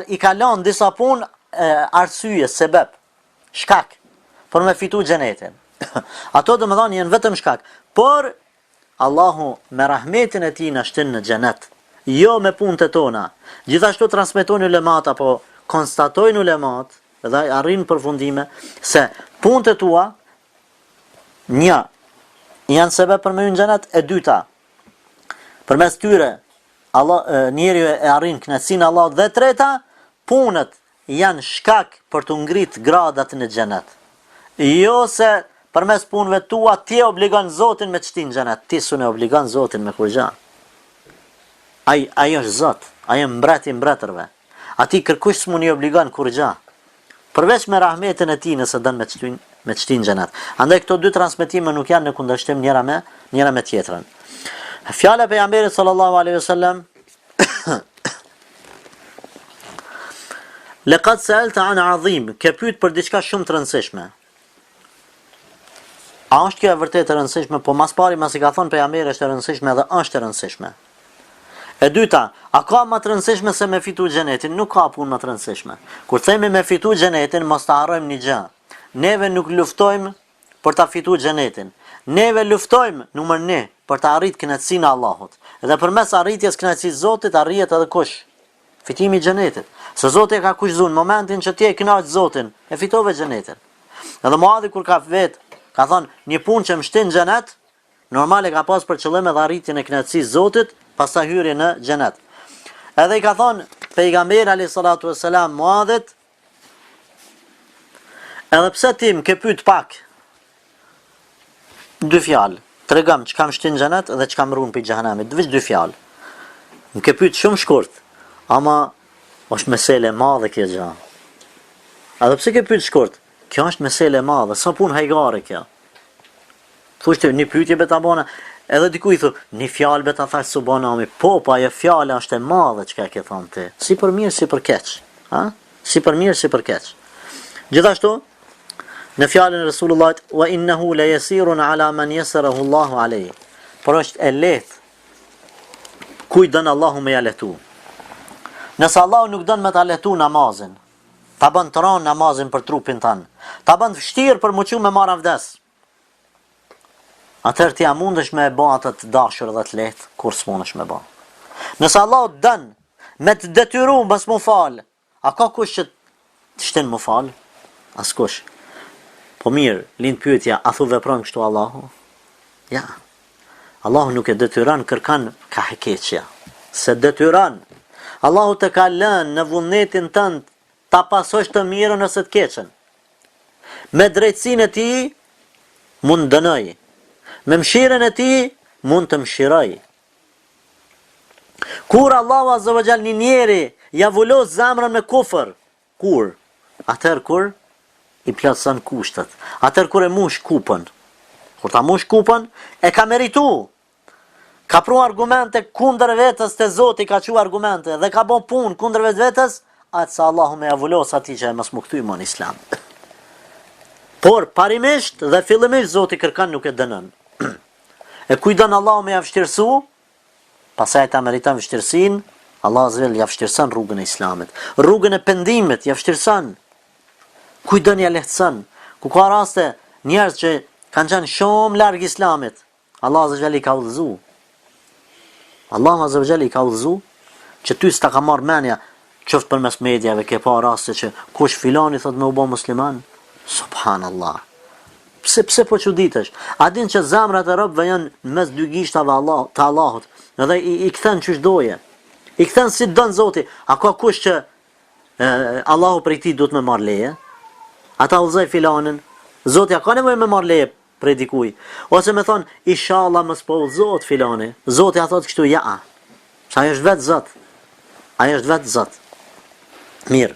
i ka lënë disa punë arsye, sebeb, shkak për me fitu xhenetin. Ato domethënë janë vetëm shkak, por Allahu me rahmetin e tij na shtin në xhenet, jo me punët e tona. Gjithashtu transmetojnë ulemat apo konstatojnë ulemat dhe arrin përfundime se punët e tua një janë sebeb për me hyrë në xhenet, e dyta përmes tyre njeriu e arrin kënaqësinë e Allahut, dhe treta punët janë shkak për të ngrit gradat në xhenet. Jo se përmes punëve tua ti e obligon Zotin me të shtin në xhenet, ti s'u obligon Zotin me kurrë. Ai është Zot, ai është mbreti i mbretërve. Ati kërkush s'mu një obligon kurrë. Përveç me rahmetin e tij nëse don me të shtin në xhenet. Andaj këto dy transmetime nuk janë në kundërshtim njëra me tjetrën. Fjala e pejgamberit sallallahu alaihi wasallam Laqad sa'alta an 'azim, ke pyet për diçka shumë të rëndësishme. A është kjo e vërtetë e rëndësishme? Po mas pari mas i ka thonë pejgamberi është e rëndësishme dhe është e rëndësishme. E dyta, a ka më të rëndësishme se me fitu xhenetin? Nuk ka punë më të rëndësishme. Kur themi me fitu xhenetin, mos ta harrojmë një gjë. Neve nuk luftojmë për ta fituar xhenetin. Neve luftojmë numër 1 për të arritur kënaqësinë e Allahut. Dhe përmes arritjes kënaqësisë së Zotit arrihet edhe kush? Fitimi i xhenetit. Se Zoti e ka kushzuar në momentin që ti e kënaq Zotin, e fitove xhenetin. Edhe Muadhi kur ka thonë një punë që më shtin në xhenet, normal e ka pas për qëllim edhe arritjen e kënaqësisë së Zotit, pastaj hyrje në xhenet. Edhe i ka thonë pejgamberi alayhis salatu vesselam Muadhit, edhe pse ti më ke pyet pak, dy fjalë, tregam çka më shtin në xhenet dhe çka më ruan pi xhenemit, veç dy fjalë. Më ke pyet shumë shkurt, ama është mesele e madhe kjo gjë. Edhe pse ke pyet shkurt, kjo është mesele e madhe, sa punë hajgare kjo. Thoshte një pyetje beta bona, edhe diku i thu, një fjalë beta thash subhanallahu, po ajo fjala është e madhe çka ke thonë ti. Si për mirë, si për keq, ha? Si për mirë, si për keq. Gjithashtu, në fjalën e Resulullahit, wa innahu la yasirun ala man yasarahu Allahu alayhi. Por është e lehtë kujt don Allahu me ja lehtu. Nëse Allahu nuk don me ta lehtu namazin, ta bën të rënë namazin për trupin tanë, ta bën vështirë për muçu me marrë avdes, atëherë ti mundesh me e bë atë të dashur dhe të lehtë, kur s'mundesh me bë. Nëse Allahu don me të detyruar mos mu fal, a ka kush që të shtin mu fal? Askush. Po mirë, lind pyetja, a thu vepron kështu Allahu? Ja. Allahu nuk e detyron kërkan ka hekeqja. Se detyron. Allahu të ka lënë në vullnetin tënd ta pasosh të mirën ose të keqen. Me drejtësinë e tij mund dënoj. Me mëshirën e tij mund të mëshiroj. Kur Allahu azza wa jall një njeri ja vulos zemrën me kufër, kur? Atëherë kur i plotson kushtet. Atëherë kur e mush kupën. Kur ta mush kupën, e ka meritu. ka pru argumente kundër vetës të Zoti, ka qu argumente dhe ka bon punë kundër vetës, atë sa Allahu me avullos ati që e mos më këtuj në islam. Por parimisht dhe fillimisht Zoti kërkan nuk e dënën. E kujdan Allahu me javështirësu, pasaj ta meritan vështirësin, Allah azvel javështirësan rrugën e islamit. Rrugën e pendimit javështirësan. Kujdan ja lehtësan. Ku ka raste njerëz që kanë qenë shumë larg islamit, Allah azvel i ka udhëzu. Allah azvel i ka udhëzu që ty s'ta ka marrë menja, qoftë për mes medjave, ke pa raste që kush filani thot me u bo musliman. Subhanallah. Pse po çuditesh? A din që zemrat e robëve janë në mes dy gishtave të Allahut, edhe i kthen çish doje. I kthen si don Zoti. A ka kush që Allahu prej tij duhet me marr leje? Ata udhëzoj filanin, Zoti ka nevojë me marr leje prej dikuj. Ose me thon, inshallah mos po udhëzohet filani. Zoti a thot kështu, ja. Sa ai është vetë Zot. Ai është vetë Zot. Mirë.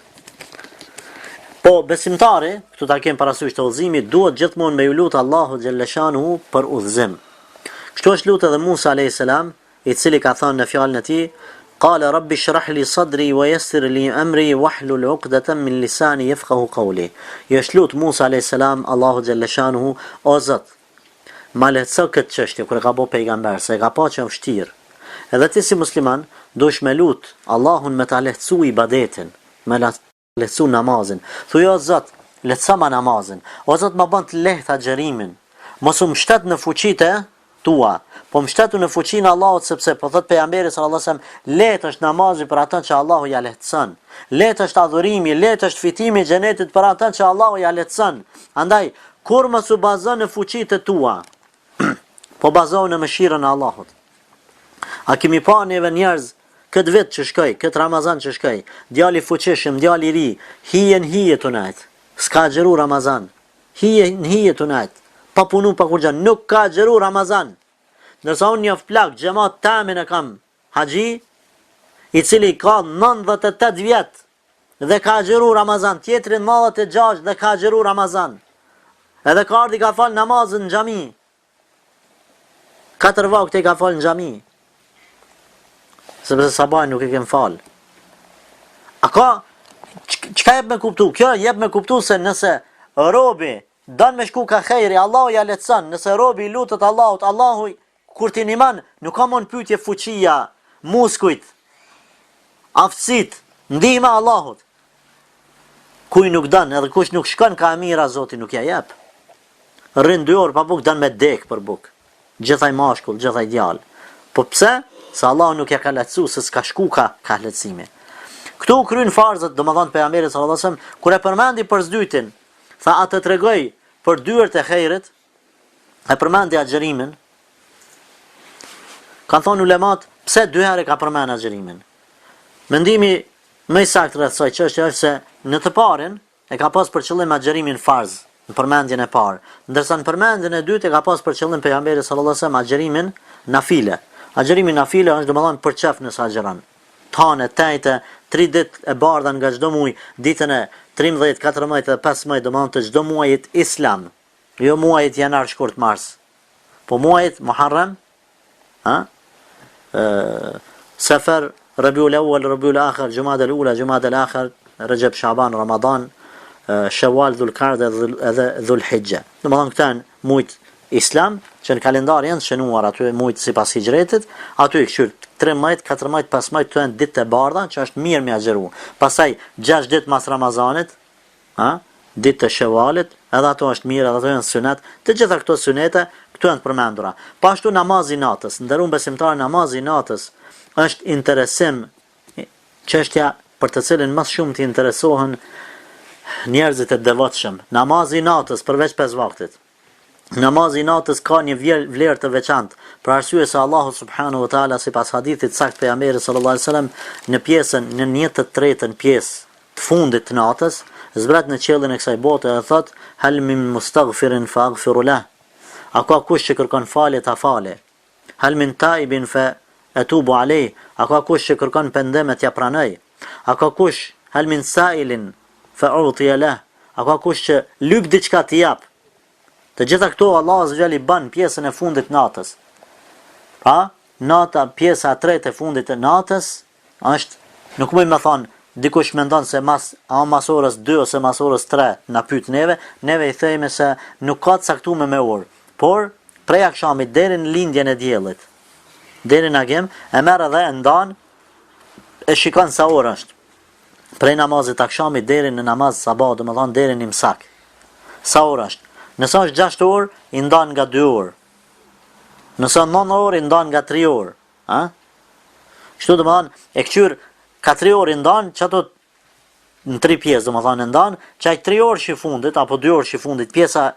Po besimtari, këtu ta kem parasysh të udhëzimit, duhet gjithmonë me ju lut Allahu xhallashanu për udhëzim. Kështu është lutë edhe Musa alayhis salam, i cili ka thënë në fjalën e tij, qala rabbi shrah li sadri wa yassir li amri wahlul 'uqdatan min lisani yafqahu qawli. I është lut Musa alayhis salam Allahu xhallashanu, o Zot, ma lehtëso këtë çështje kur e ka bë pejgamber, se e ka pa që vështirë. Edhe ti si musliman, duhesh me lut Allahun me ta lehtësu ibadetin, me lehtësu namazin. Thuaj o Zot, lehtëso ma namazin. O Zot, ma bën të lehtë agjerimin. Mos u mbështet në fuqitë tua, po mbështetu në fuqinë e Allahut, sepse po thot pejgamberi sallallahu alajhi wasallam, lehtë është namazi për ata që Allahu ja lehtëson. Lehtë është adhurimi, lehtë është fitimi i xhenetit për ata që Allahu ja lehtëson. Andaj, kur mos u bazon në fuqitë tua, po bazohu në mëshirën e Allahut. A kemi pa neve njerëz këtë vit që shkoj, këtë Ramazan që shkoj, djali fuqishëm, djali i ri, hije tonight. S'ka xheru Ramazan. Hije tonight. Pa punu pa kur gjanë, nuk ka xheru Ramazan. Ndërsa unë një plak, xhamat tamin e kam haxhi, i cili ka 98 vjet dhe ka xheru Ramazan, tjetrin 96 dhe ka xheru Ramazan. Edhe ka ardhi ka fal namazën në xhami. 4 vakte ka fal në xhami. Sepse sabaj nuk e kem fal. A ka, çka jep me kuptu? Kjo jep me kuptu se nëse robi don me shku ka khejri, Allahu ja lehtëson. Nëse robi lutet Allahut, Allahu kur ti niman, nuk ka mon pyetje fuqia, muskujt, aftësit, ndihma Allahut. Kuj nuk don, edhe kush nuk shkon ka mira, Zoti nuk ja jep. Rrin 2 orë pa buk, don me dek për buk. Gjithaj mashkull, gjithaj djal. Po pse? Se Allah nuk ja ka lehtësu, se s'ka shku ka lehtësimi. Këtu kryen farzët, domethënë pejgamberi sallallahu alajhi wasallam, kur e përmendi për zdytin, tha atë tregoj për dyert e xheirit, e përmendi agjerimin. Kanë thonë ulemat, pse 2 herë ka përmend agjerimin? Mendimi më i saktë rreth kësaj çështje është se në të parën e ka pas për qëllim agjerimin farz, në përmendjen e parë, ndërsa në përmendjen e dytë e ka pas për qëllim pejgamberi sallallahu alajhi wasallam agjerimin nafile. Agjerimi nafile është domethënë për çaf nëse agjeron. Tanë, tajte, 3 ditë e bardha nga çdo muaj, ditën e 13, 14 dhe 15 domethënë të çdo muajit islam. Jo muajit janar, shkurt, mars. Po muajit Muharram, Safar, Rabiul Awwal, Rabiul Akhir, Jumada al-Ula, Jumada al-Akhir, Rajab, Shaban, Ramadan, Shawwal, Dhul-Qa'da dhe Dhul-Hijja. Domethënë këta janë muajt Islam, që në kalendar janë shënuar aty mujt sipas hijretit, aty i këshyr 13, 14, 15 të janë ditë e bardha, që është mirë me agjeru. Pastaj 6 ditë mas Ramazanit, ditë të Shevalit, edhe ato është mirë, edhe ato janë sunet, të gjitha këto sunete, këto janë të përmendura. Pashtu namazi natës, ndërun besimtar namazi natës, është interesim, çështja për të cilin më shumë të interesohen njerëzit e devotshëm. Namazi natës përveç 5 vaktit. Namazi natës ka një vlerë të veçantë, për arsye se Allahu subhanahu wa taala sipas hadithit sakt pejgamberit sallallahu alaihi wasallam në pjesën në 1/3 pjesë të fundit të natës, zbret në qiellin e kësaj bote dhe thot: "Hal min mustaghfirin faghfiru lah." A ka kush që kërkon falje ta fale? "Hal min taibin fa atubu alayh." A ka kush që kërkon pendim t'ja pranoj? A ka kush hal min sa'ilin fa utiya lah. A ka kush që lyp diçka t'i jap? Të gjitha këto Allah azza i bën pjesën e fundit natës. nata, pjesa e tretë e fundit të natës, është, nuk më thonë, dikush mendon se mas orës 2 ose mas orës 3 na pyet neve I themi se nuk ka të caktuar me orë, por prej akşamit deri në lindjen e diellit, deri në agim, e merr edhe e ndan, e shikon sa orë është. Prej namazit akşamit deri në namaz sabah, domethënë deri në imsak. Sa orë është? Nëse është 6 orë, I ndan nga 2 orë. Nëse 9 orë, I ndan nga 3 orë. Ha? Kështu domethënë e këqyr ka 3 orë I ndan, çato në 3 pjesë domethënë ndan, çaj 3 orë që fundit apo 2 orë që fundit, pjesa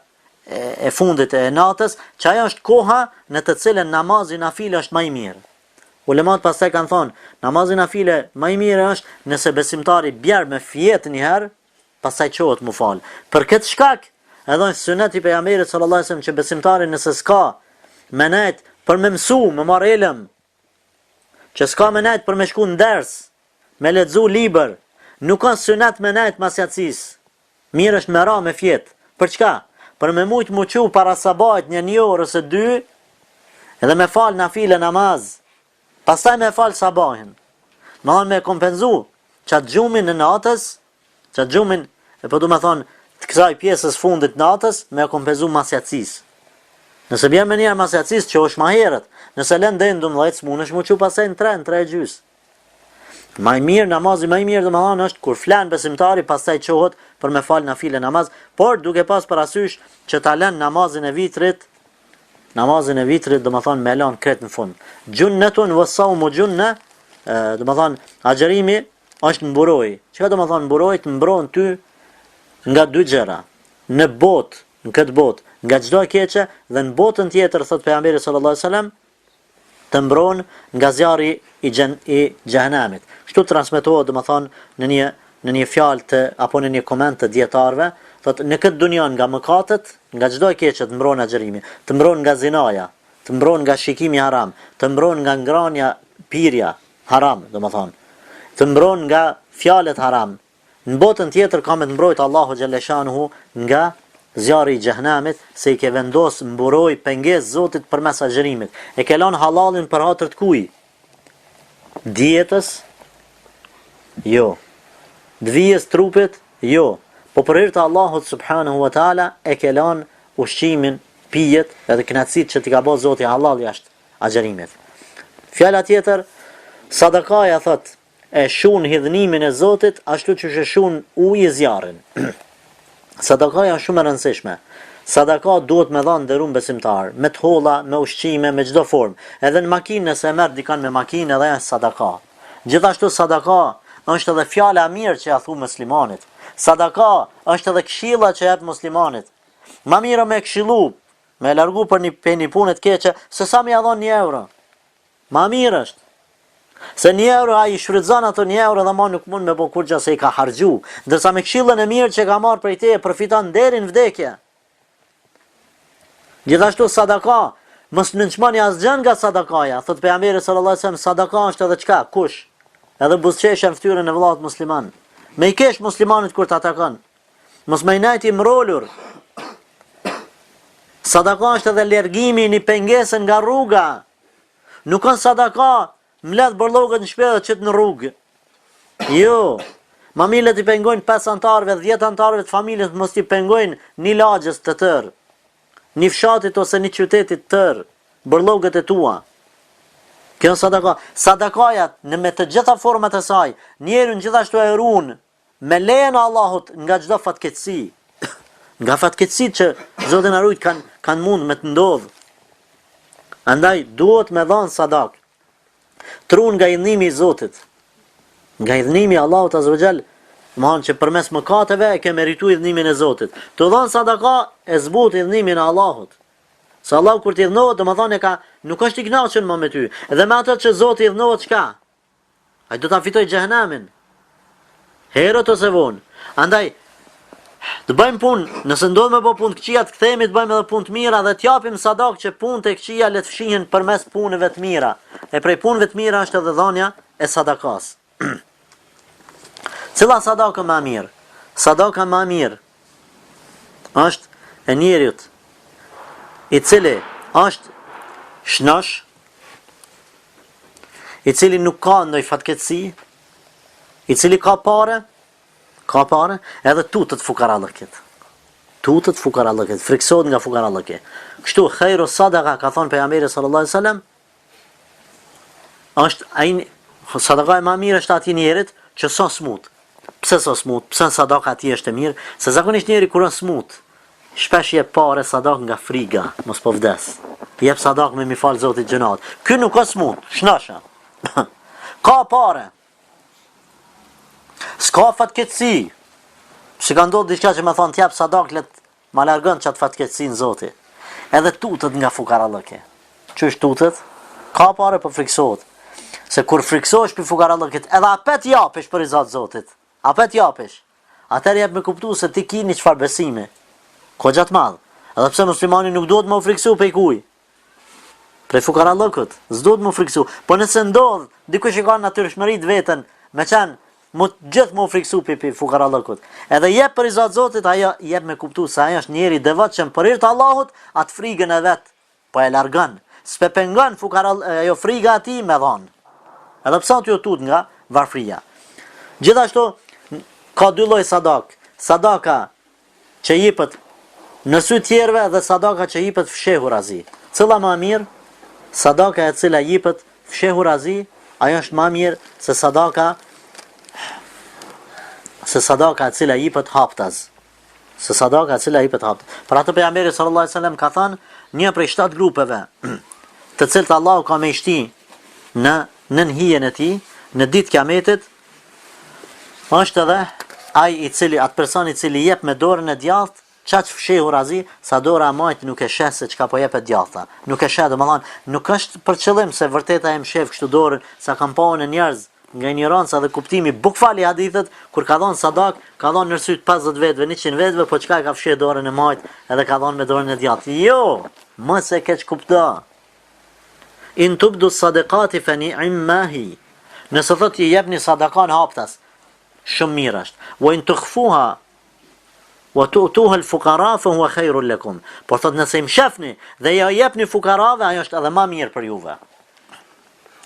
e fundit e natës, që ajo është koha në të cilën namazi nafile është më I mirë. Ulemat pastaj kanë thonë, namazi nafile më I mirë është nëse besimtari bjer me fjet një herë, pastaj çohet mu fal. Për këtë shkak, edhe në sunet I pejgamberit sallallahu alajhi wasallam që besimtari nëse s'ka menet për me mësu, me marr ilm, që s'ka menet për me shku në ders, me lexu libër, nuk ka sunet menet mas yatsis. Mirë është me ra me fjet. Për çka? Për me mujt mu qu para sabahit një orë ose 2, edhe me fal nafile namaz, pastaj me fal sabahin. Me kompenzu qatë gjumin në natës, qatë gjumin, e po du me thonë, të kësaj pjesës fundit natës, me kompenzu masjatsis. Nëse bjerë me njerë masjatsis, që është ma herët, nëse lën dhe në 12, s'mun është mu qu pasaj në 3 gjys. Ma I mirë, namazi ma I mirë dhe më thonë është, kur flan besimtari, pastaj qohët për me fal nafile namaz, por duke pas parasysh që ta lën namazin e vitrit dhe më thonë me lan kret në fund. Gjunnetun vësau mu gjunne, dhe më thonë, agjerimi është mburoj. Çka do më thonë mburoj? Të mbron ty nga 2 gjëra. Në botë, në këtë botë, nga çdo e keqe, dhe në botën tjetër, thot pejgamberi sallallahu alajhi wasallam, të mbron nga zjarri I xhehenamit. Kështu transmetohet do të thonë në një fjalë apo në një koment të dietarëve, thotë në këtë dunjan nga mëkatet, nga çdo e keqe të mbron agjerimi, të mbron nga zinaja, të mbron nga shikimi haram, të mbron nga ngrania, pirja haram, do të thonë, të mbron nga fjalët haram. Në botën tjetër ka me të mbrojtë Allahu xhaleshanuhu nga zjarri I xhehenamit, se I ke vendos mburoj pengesë Zotit përmes agjerimit. E ke lënë halalin për hatër të kuj? Dietës? Jo. Dvijes trupit? Jo. Po për hir të Allahut subhanahu wa taala e ke lënë ushqimin, pijet, edhe kënaqësitë që t'i ka bërë Zoti halal jashtë agjerimit. Fjala tjetër, sadakaja thot, e shun hidhnimin e Zotit ashtu që shun ujë zjarrin. Sadakaja është shumë e rëndësishme. Sadaka duhet me dhanë dërun besimtar, me të holla, me ushqime, me çdo formë. Edhe në makinë nëse merr dikan me makinë edhe është sadaka. Gjithashtu sadaka është edhe fjala e mirë që ja thu muslimanit. Sadaka është edhe këshilla që jep muslimanit. Ma mirë me këshillu, me largu për një punë të keqe, se sa më ia dhon 1 euro. Ma mirë është. Se 1 euro ai shfrytëzon ato 1 euro dhe ma nuk mund me bo kur gjë se I ka harxhu, ndërsa me këshillën e mirë që ka marrë prej teje përfiton deri në vdekje. Gjithashtu sadaka, mos nënçmoni asgjë nga sadakaja, thot pejgamberi sallallahu alajhi wasallam, sadaka është edhe çka? Kush? Edhe buzëqeshja në fytyrën e vëllat musliman. Me I kesh muslimanit kur ta takon. Mos më najti mrolur. Sadaka është edhe largimi një pengesën nga rruga. Nuk kanë sadaka mledh borllogët në shpellë që në rrugë. Jo. Mamilët I pengojnë 5 antarëve, 10 antarëve të familjes, mos I pengojnë një lagjës të tërë, një fshatit ose një qytetit të tërë, borllogët e tua. Kjo sadaka. Sadakaja në me të gjitha format e saj, njerën gjithashtu e ruan me lejen e Allahut nga çdo fatkeqësi. Nga fatkeqësitë që Zoti na ruaj kanë mund me të ndodh. Andaj duhet me dhënë sadak. Trun nga hidhnimi I Zotit. Nga hidhnimi I Allahut azza wa jall, domthonjë që përmes mëkateve e ke merituar hidhnimin e Zotit. Të dhon sadaka e zbut hidhnimin e Allahut. Se Allah kur të hidhnohet, domthonjë nuk është I kënaqur më me ty. Dhe me ato që Zoti hidhnohet çka? Ai do ta fitojë xhehenamin. Herët ose vonë. Andaj të bëjmë punë, nëse ndodh me bë punë të këqija, të kthehemi të bëjmë edhe punë të mira dhe t'japim sadak që punët e këqija le të fshihen përmes punëve të mira. E prej punëve të mira është edhe dhënia e sadakas. Cila sadaka më mirë? Sadaka më mirë është e njeriut I cili është shnosh, i cili nuk ka ndonjë fatkeqësi, i cili ka parë, edhe tutët fukarallëkit. Tutët fukarallëkit, friksohet nga fukarallëki. Kështu khairu sadaqa ka thënë pejgamberi sallallahu alaihi wasallam, është ai sadaka e më mirë është atij njerit që sa smut. Pse sa smut? Pse sadaka atij është e mirë? Se zakonisht njeri kur është smut, shpesh jep parë sadak nga friga, mos po vdes. Jep sadak me mi fal Zotit xhenat. Ky nuk ka smut, shnasha. Ka parë. S'ka fatkeqësi. Si ka ndodhur diçka që më thon t'jap sadak let ma largon çat fatkeqësin Zoti. Edhe tutet nga fukarallëki. Ç'është tutet? Ka parë po friksohet. Se kur friksohesh për fukarallëkit, edhe apet japesh për izat Zotit. Apet japesh. Atëherë jep me kuptu se ti kini çfarë besimi. Ko gjatë madh. Edhe pse muslimani nuk duhet më friksu pe kuj. Prej fukarallëkut, s'duhet më friksu. Po nëse ndodh, dikush i ka natyrshmëri të veten, me qenë gjithë më friksu për fukarallëkut. Edhe jep për izat Zotit, ajo jep me kuptu se ajo është njeri devotshëm për hir të Allahut, atë frigën e vet po e largon. S'pe pengon ajo friga atij me dhon. Edhe pse aty tut nga varfria. Gjithashtu ka dy lloj sadak. Sadaka që jepet në sy tjerëve dhe sadaka që jepet fshehurazi. Cilla më mirë? Sadaka e cila jepet fshehurazi, ajo është më mirë se sadaka e cila jepet haptaz. Se sadaka e cila jepet haptaz. Për atë pejgamberi sallallahu alajhi wasallam ka thënë, një prej 7 grupeve, të cilët Allahu ka më shti në hijen e tij, në ditë kiametit, është edhe atë person i cili jep me dorën e djathtë, çaq fshehurazi, sa dora e majt nuk e sheh se çka po jepet djathta. Nuk e sheh, domethënë, nuk është për qëllim se vërteta e mshef kështu dorën, sa kanë paën e njerëz nga ignoranca dhe kuptimi bukfali hadithet, kur ka dhënë sadak, ka dhënë në syt 50 vetëve, 100 vetëve, po çka ka fsheh dorën e majt, edhe ka dhënë me dorën e djathtë. Jo, mos e keq kupto. In tubdu sadaqati fa ni'ma hi. Nëse thot i jepni sadakan haptas, shumë mirë është. Wa in tukhfuha wa tu'tuha al-fuqara fa huwa khairun lakum. Por thot nëse i mshefni dhe ja jepni fukarave, ajo është edhe më mirë për juve.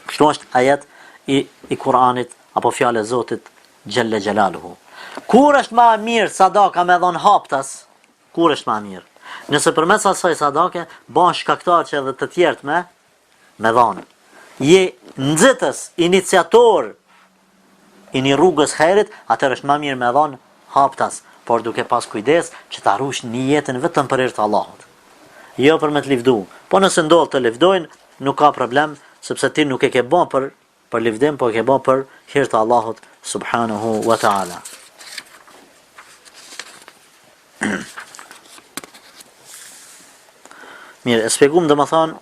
Kështu është ajet i Kur'anit apo fjala e Zotit xhalla xhelaluhu. Kur është më mirë sadaka me dhon haptas? Kur është më mirë? Nëse përmes asaj sadake bën shkaktar që edhe të tjerët me dhon. Je nxitës, iniciator i një rrugës hajrit, atëherë është më mirë me dhon haptas, por duke pas kujdes që ta rush nijetën vetëm për hir të Allahut. Jo për me të lëvdu. Po nëse ndodh të lëvdojnë, nuk ka problem, sepse ti nuk e ke bën për lëvdim, po e ke bën për hir të Allahut subhanahu wa ta'ala. Mirë, e shpjegum domethënë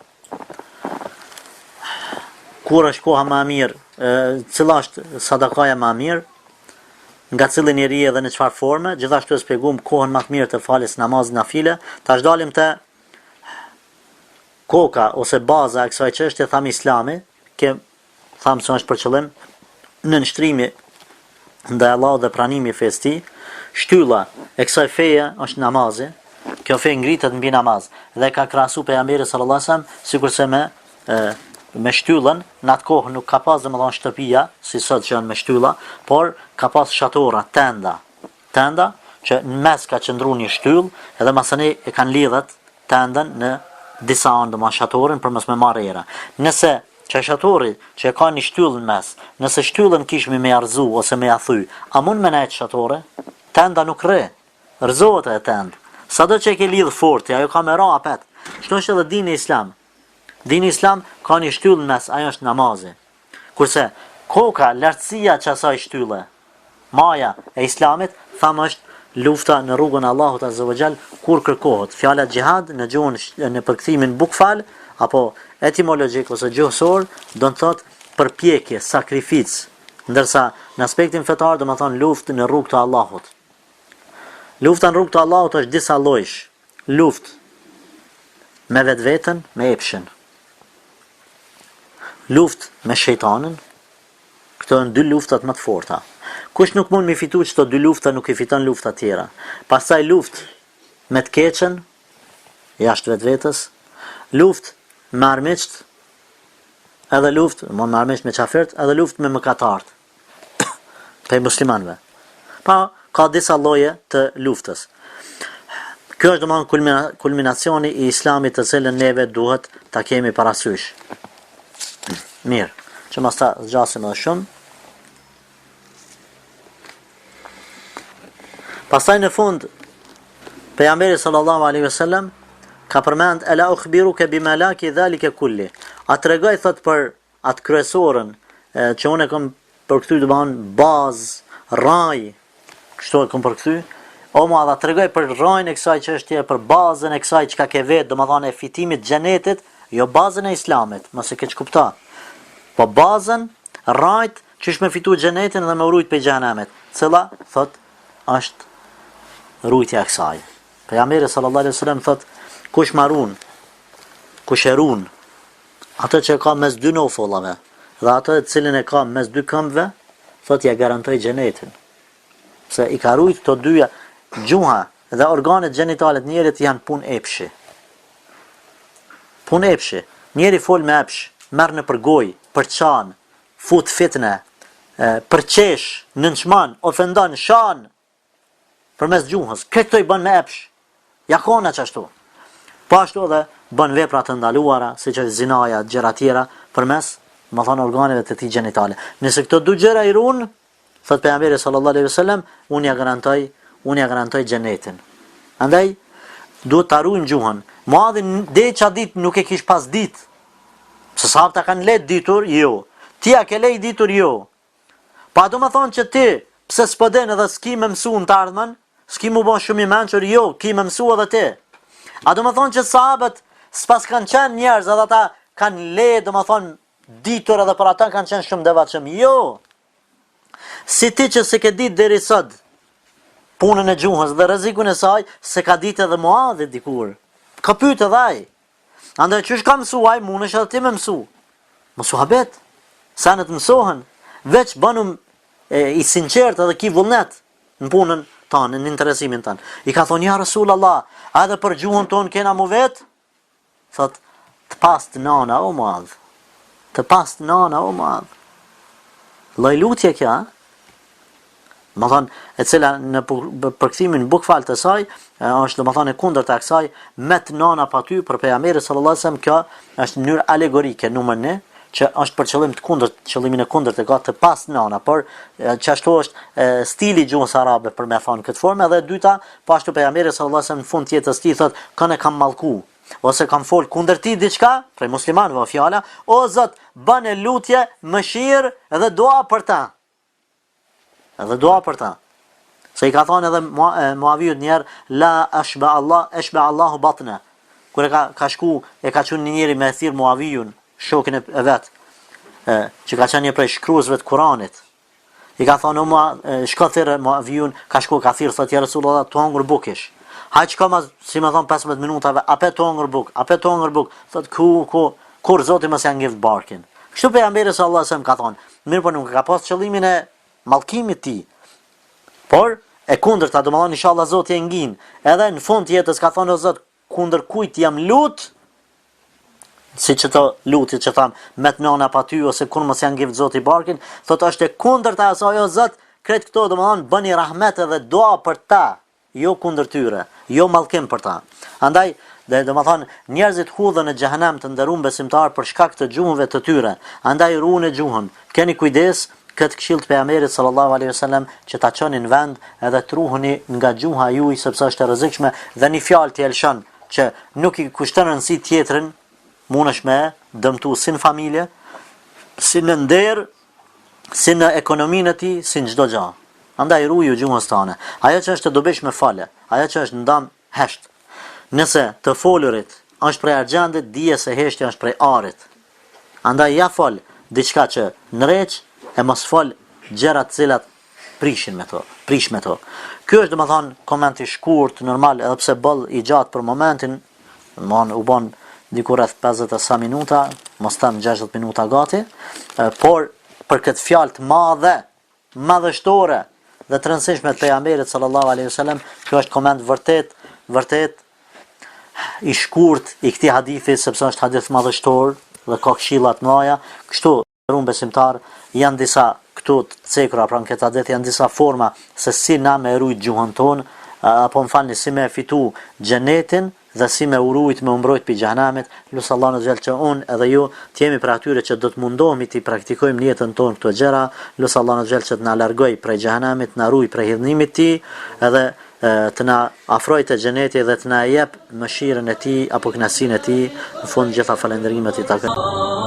kur është koha më e mirë, cila është sadakaja më e mirë, nga cilë njeri edhe në çfarë forme, gjithashtu e shpjegum kohën më të mirë të faljes namaz nafile. Tash dalim te koka ose baza e kësaj çështje, tham Islami, tham se është për qëllim në nshtrimi ndaj Allahut dhe pranimi i fesë tij. Shtylla e kësaj feje është namazi. Kjo fe ngritet mbi namaz dhe ka krahasu pejgamberi sallallahu alajhi wasallam sikurse me shtyllën, në atë kohë nuk ka pas domethënë shtëpia, si sot që janë me shtylla, por ka pas shatora, tenda që në mes ka qëndruar një shtyllë, edhe masani e kanë lidhet tendën në disa anë domethënë shatorin për mos me marrë era. Nëse çashatori që ka një shtyllë në mes, nëse shtyllën kishmi me arzu ose me athy, a mund me nejt shatore? Tenda nuk rëzohet e tendë. Sado që e ke lidhë fort, ajo ka me ra apet. Shto është edhe dini Islam. Dini Islam ka një shtyllë në mes, ajo është namazi. Kurse koka, lartësia që asaj shtylle, maja e Islamit, thamë është lufta në rrugën e Allahut azza wa jall kur kërkohet. Fjala xhihad në gjuhën në përkthimin bukfal apo etimologjik ose gjuhësor do të thotë përpjekje, sakrificë, ndërsa në aspektin fetar do të thonë luftë në rrugë të Allahut. Lufta në rrugë të Allahut është disa llojsh. Luftë me vetveten, me epshin. Luftë me shejtanin. Këto janë dy luftat më të forta. Kush nuk mund mi fitu çto dy lufta nuk i fiton lufta tjera. Pastaj luftë me të keqen, jashtë vetvetes, luftë me armiqt, edhe luftë, më armiqt me qafirt, edhe luftë me mëkatarët. Për muslimanëve. Pa, ka disa lloje të luftës. Kjo është domethënë kulminacioni i islamit të cilën neve duhet ta kemi parasysh. Mirë, që mos ta zgjasim edhe shumë. Pastaj në fund, pejgamberi sallallahu alaihi wasallam ka përmend ela ukhbiruka bima laki dhalika kulli. A tregoj thot për atë kryesorën që unë kam përkthy domethënë bazë, raj, kështu e kam përkthy. O ma dha tregoj për rajin e kësaj çështje, për bazën e kësaj çka ke vetë, domethënë e fitimit të xhenetit, jo bazën e islamit, mos e keq kupto. Po bazën, rajt që është me fitu xhenetin dhe me urujt për xhenemit. Cilla thot është rujtja e kësaj. Pejgamberi sallallahu alaihi wasallam thot kush marun, kush e run, atë që ka mes dy nofollave, dhe atë të cilin e ka mes dy këmbëve, thot ja garantoj xhenetin. Se i ka rujt të dyja, gjuha dhe organet gjenitale të njerit janë punë epshi. Punë epshi. Njeri fol me epsh, merr në përgoj, përçan, fut fitne, përqesh, nënçman, ofendon, shan, përmes gjuhës. Këto i bën me epsh. Ja kona çashtu. Po ashtu edhe bën vepra të ndaluara, siç është zinaja, gjëra tjera, përmes, më thonë, organeve të tij gjenitale. Nëse këto dy gjëra i ruan, thot pejgamberi sallallahu alaihi wasallam, unë ja garantoj xhenetin. Andaj duhet ta ruajmë gjuhën. Muadhin deri çfarë ditë nuk e kish pas ditë. Se sahabta kanë lejt ditur, jo. Ti a ke lejt ditur, jo. Pa do më thonë që ti, pse s'po den edhe s'ki me mësu në të ardhmen, s'ki mu bon shumë i menqër, jo, ki me mësu edhe ti. A do më thonë që sahabët s'pas kanë qenë njerëz edhe ata kanë lejt, do më thonë, ditur edhe për ata kanë qenë shumë devotshëm, jo. Si ti që se ke ditë deri sot punën e gjuhës dhe rrezikun e saj, se ka ditë edhe Muadhi dikur. Ka pyet edhe ai. Andaj çish ka mësuaj, mundesh edhe ti me mësu. Mosuhabet, sa në të mësohen, veç banum i sinqert edhe ki vullnet në punën tanë, në interesimin tanë. I ka thonë, ja Rasulullah, edhe për gjuhën tonë kena mu vetë? Thot, të pas të nana o Muadh. Të pas të nana o Muadh. Lajlutje kja, më thonë, e cila në përkthimin bukfal të saj, është më thonë e kundër të aksaj, me të nana pa ty, për pejgamberi sallallahu alajhi wasallam, kjo është mënyrë alegorike, numër 1, që është për qëllim të kundërt, qëllimin e kundërt e ka të pas nana, por që ashtu është stili i gjuhës arabe për me thonë këtë formë, edhe e dyta, po ashtu pejgamberi sallallahu alajhi wasallam në fund të jetës tij thotë, kënë kam mallku, ose kam fol kundër ti diçka, prej muslimanëve fjala, o Zot, bën lutje, mëshirë dhe dua për ta. Edhe dua për ta. Se i ka thonë edhe Muaviut njerë, la ashba Allahu batna. Kur e ka shku, e ka qenë një njeri me thirr Muaviun, shokin e vet, që ka qenë një prej shkruesve të Kuranit. I ka thonë, shko thirr Muaviun, ka shku, ka thirr, thotë ja Rasulullah, të hungur bukish. Haj çka mas, si më thon 15 minutave, ape të hungur buk, thotë kur Zoti mos ja ngjiv barkin. Kështu pejgamberi sallallahu alajhi wasallam ka thonë, mirë po nuk ka pas qëllimin e mallkimit ti. Por e kundërta, do të thonë inshallah Zoti e ngjin. Edhe në fund të jetës ka thonë o Zot, kundër kujt jam lut, siç ato lutjet që tham, me të nëna pa ty ose kur mos janë ngjiv Zoti barkin, thotë është e kundërta asaj o Zot, kret këto do të thonë bëni rahmet edhe dua për ta, jo kundër tyre, jo mallkim për ta. Andaj do të thonë njerëzit hudhen në xhehenem të nderuar besimtar për shkak të gjuhëve të tyre. Andaj ruani gjuhën. Keni kujdes këtë këshill të pejgamberit sallallahu alaihi wasallam që ta çoni në vend edhe truhuni nga gjuha juaj sepse është e rrezikshme dhe një fjalë të elshon që nuk i kushton rëndësi tjetrin, mundesh me dëmtu si në familje, si në nder, si në ekonominë e tij, si në çdo gjë. Andaj ruaju gjuhën tënde. Ajo që është e dobishme fale, ajo që është ndam hesht. Nëse të folurit është prej argjendit, dije se heshtja është prej arit. Andaj ja fol diçka që nreq e mos fol gjëra të cilat prish me to. Ky është domethënë koment i shkurt, normal, edhe pse boll i gjatë për momentin, domethënë u bën diku rreth 50 sa minuta, mos tam 60 minuta gati, por për këtë fjalë të madhështore dhe të rëndësishme të pejgamberit sallallahu alaihi wasallam, kjo është koment vërtet i shkurt i këtij hadithi sepse është hadith madhështor, dhe ka këshilla të mëdha. Kështu unë besimtar janë disa këtu të cekura pra në këtë adet janë disa forma se si na me rujt gjuhën tonë, apo më falni, si me fitu xhenetin dhe si me urujt me umbrojt për xhehenamit. Lusë Allah në gjellë që unë edhe ju të jemi për atyre që do të mundohemi të praktikojmë në jetën tonë këto gjëra. Lusë Allah në gjellë që të na largoj prej xhehenamit, na ruaj prej hidhnimit ti, edhe të na afroj të xheneti dhe të na jep mëshirën e tij apo kënaqësinë e tij. Në fund gjitha falënderimet i takojnë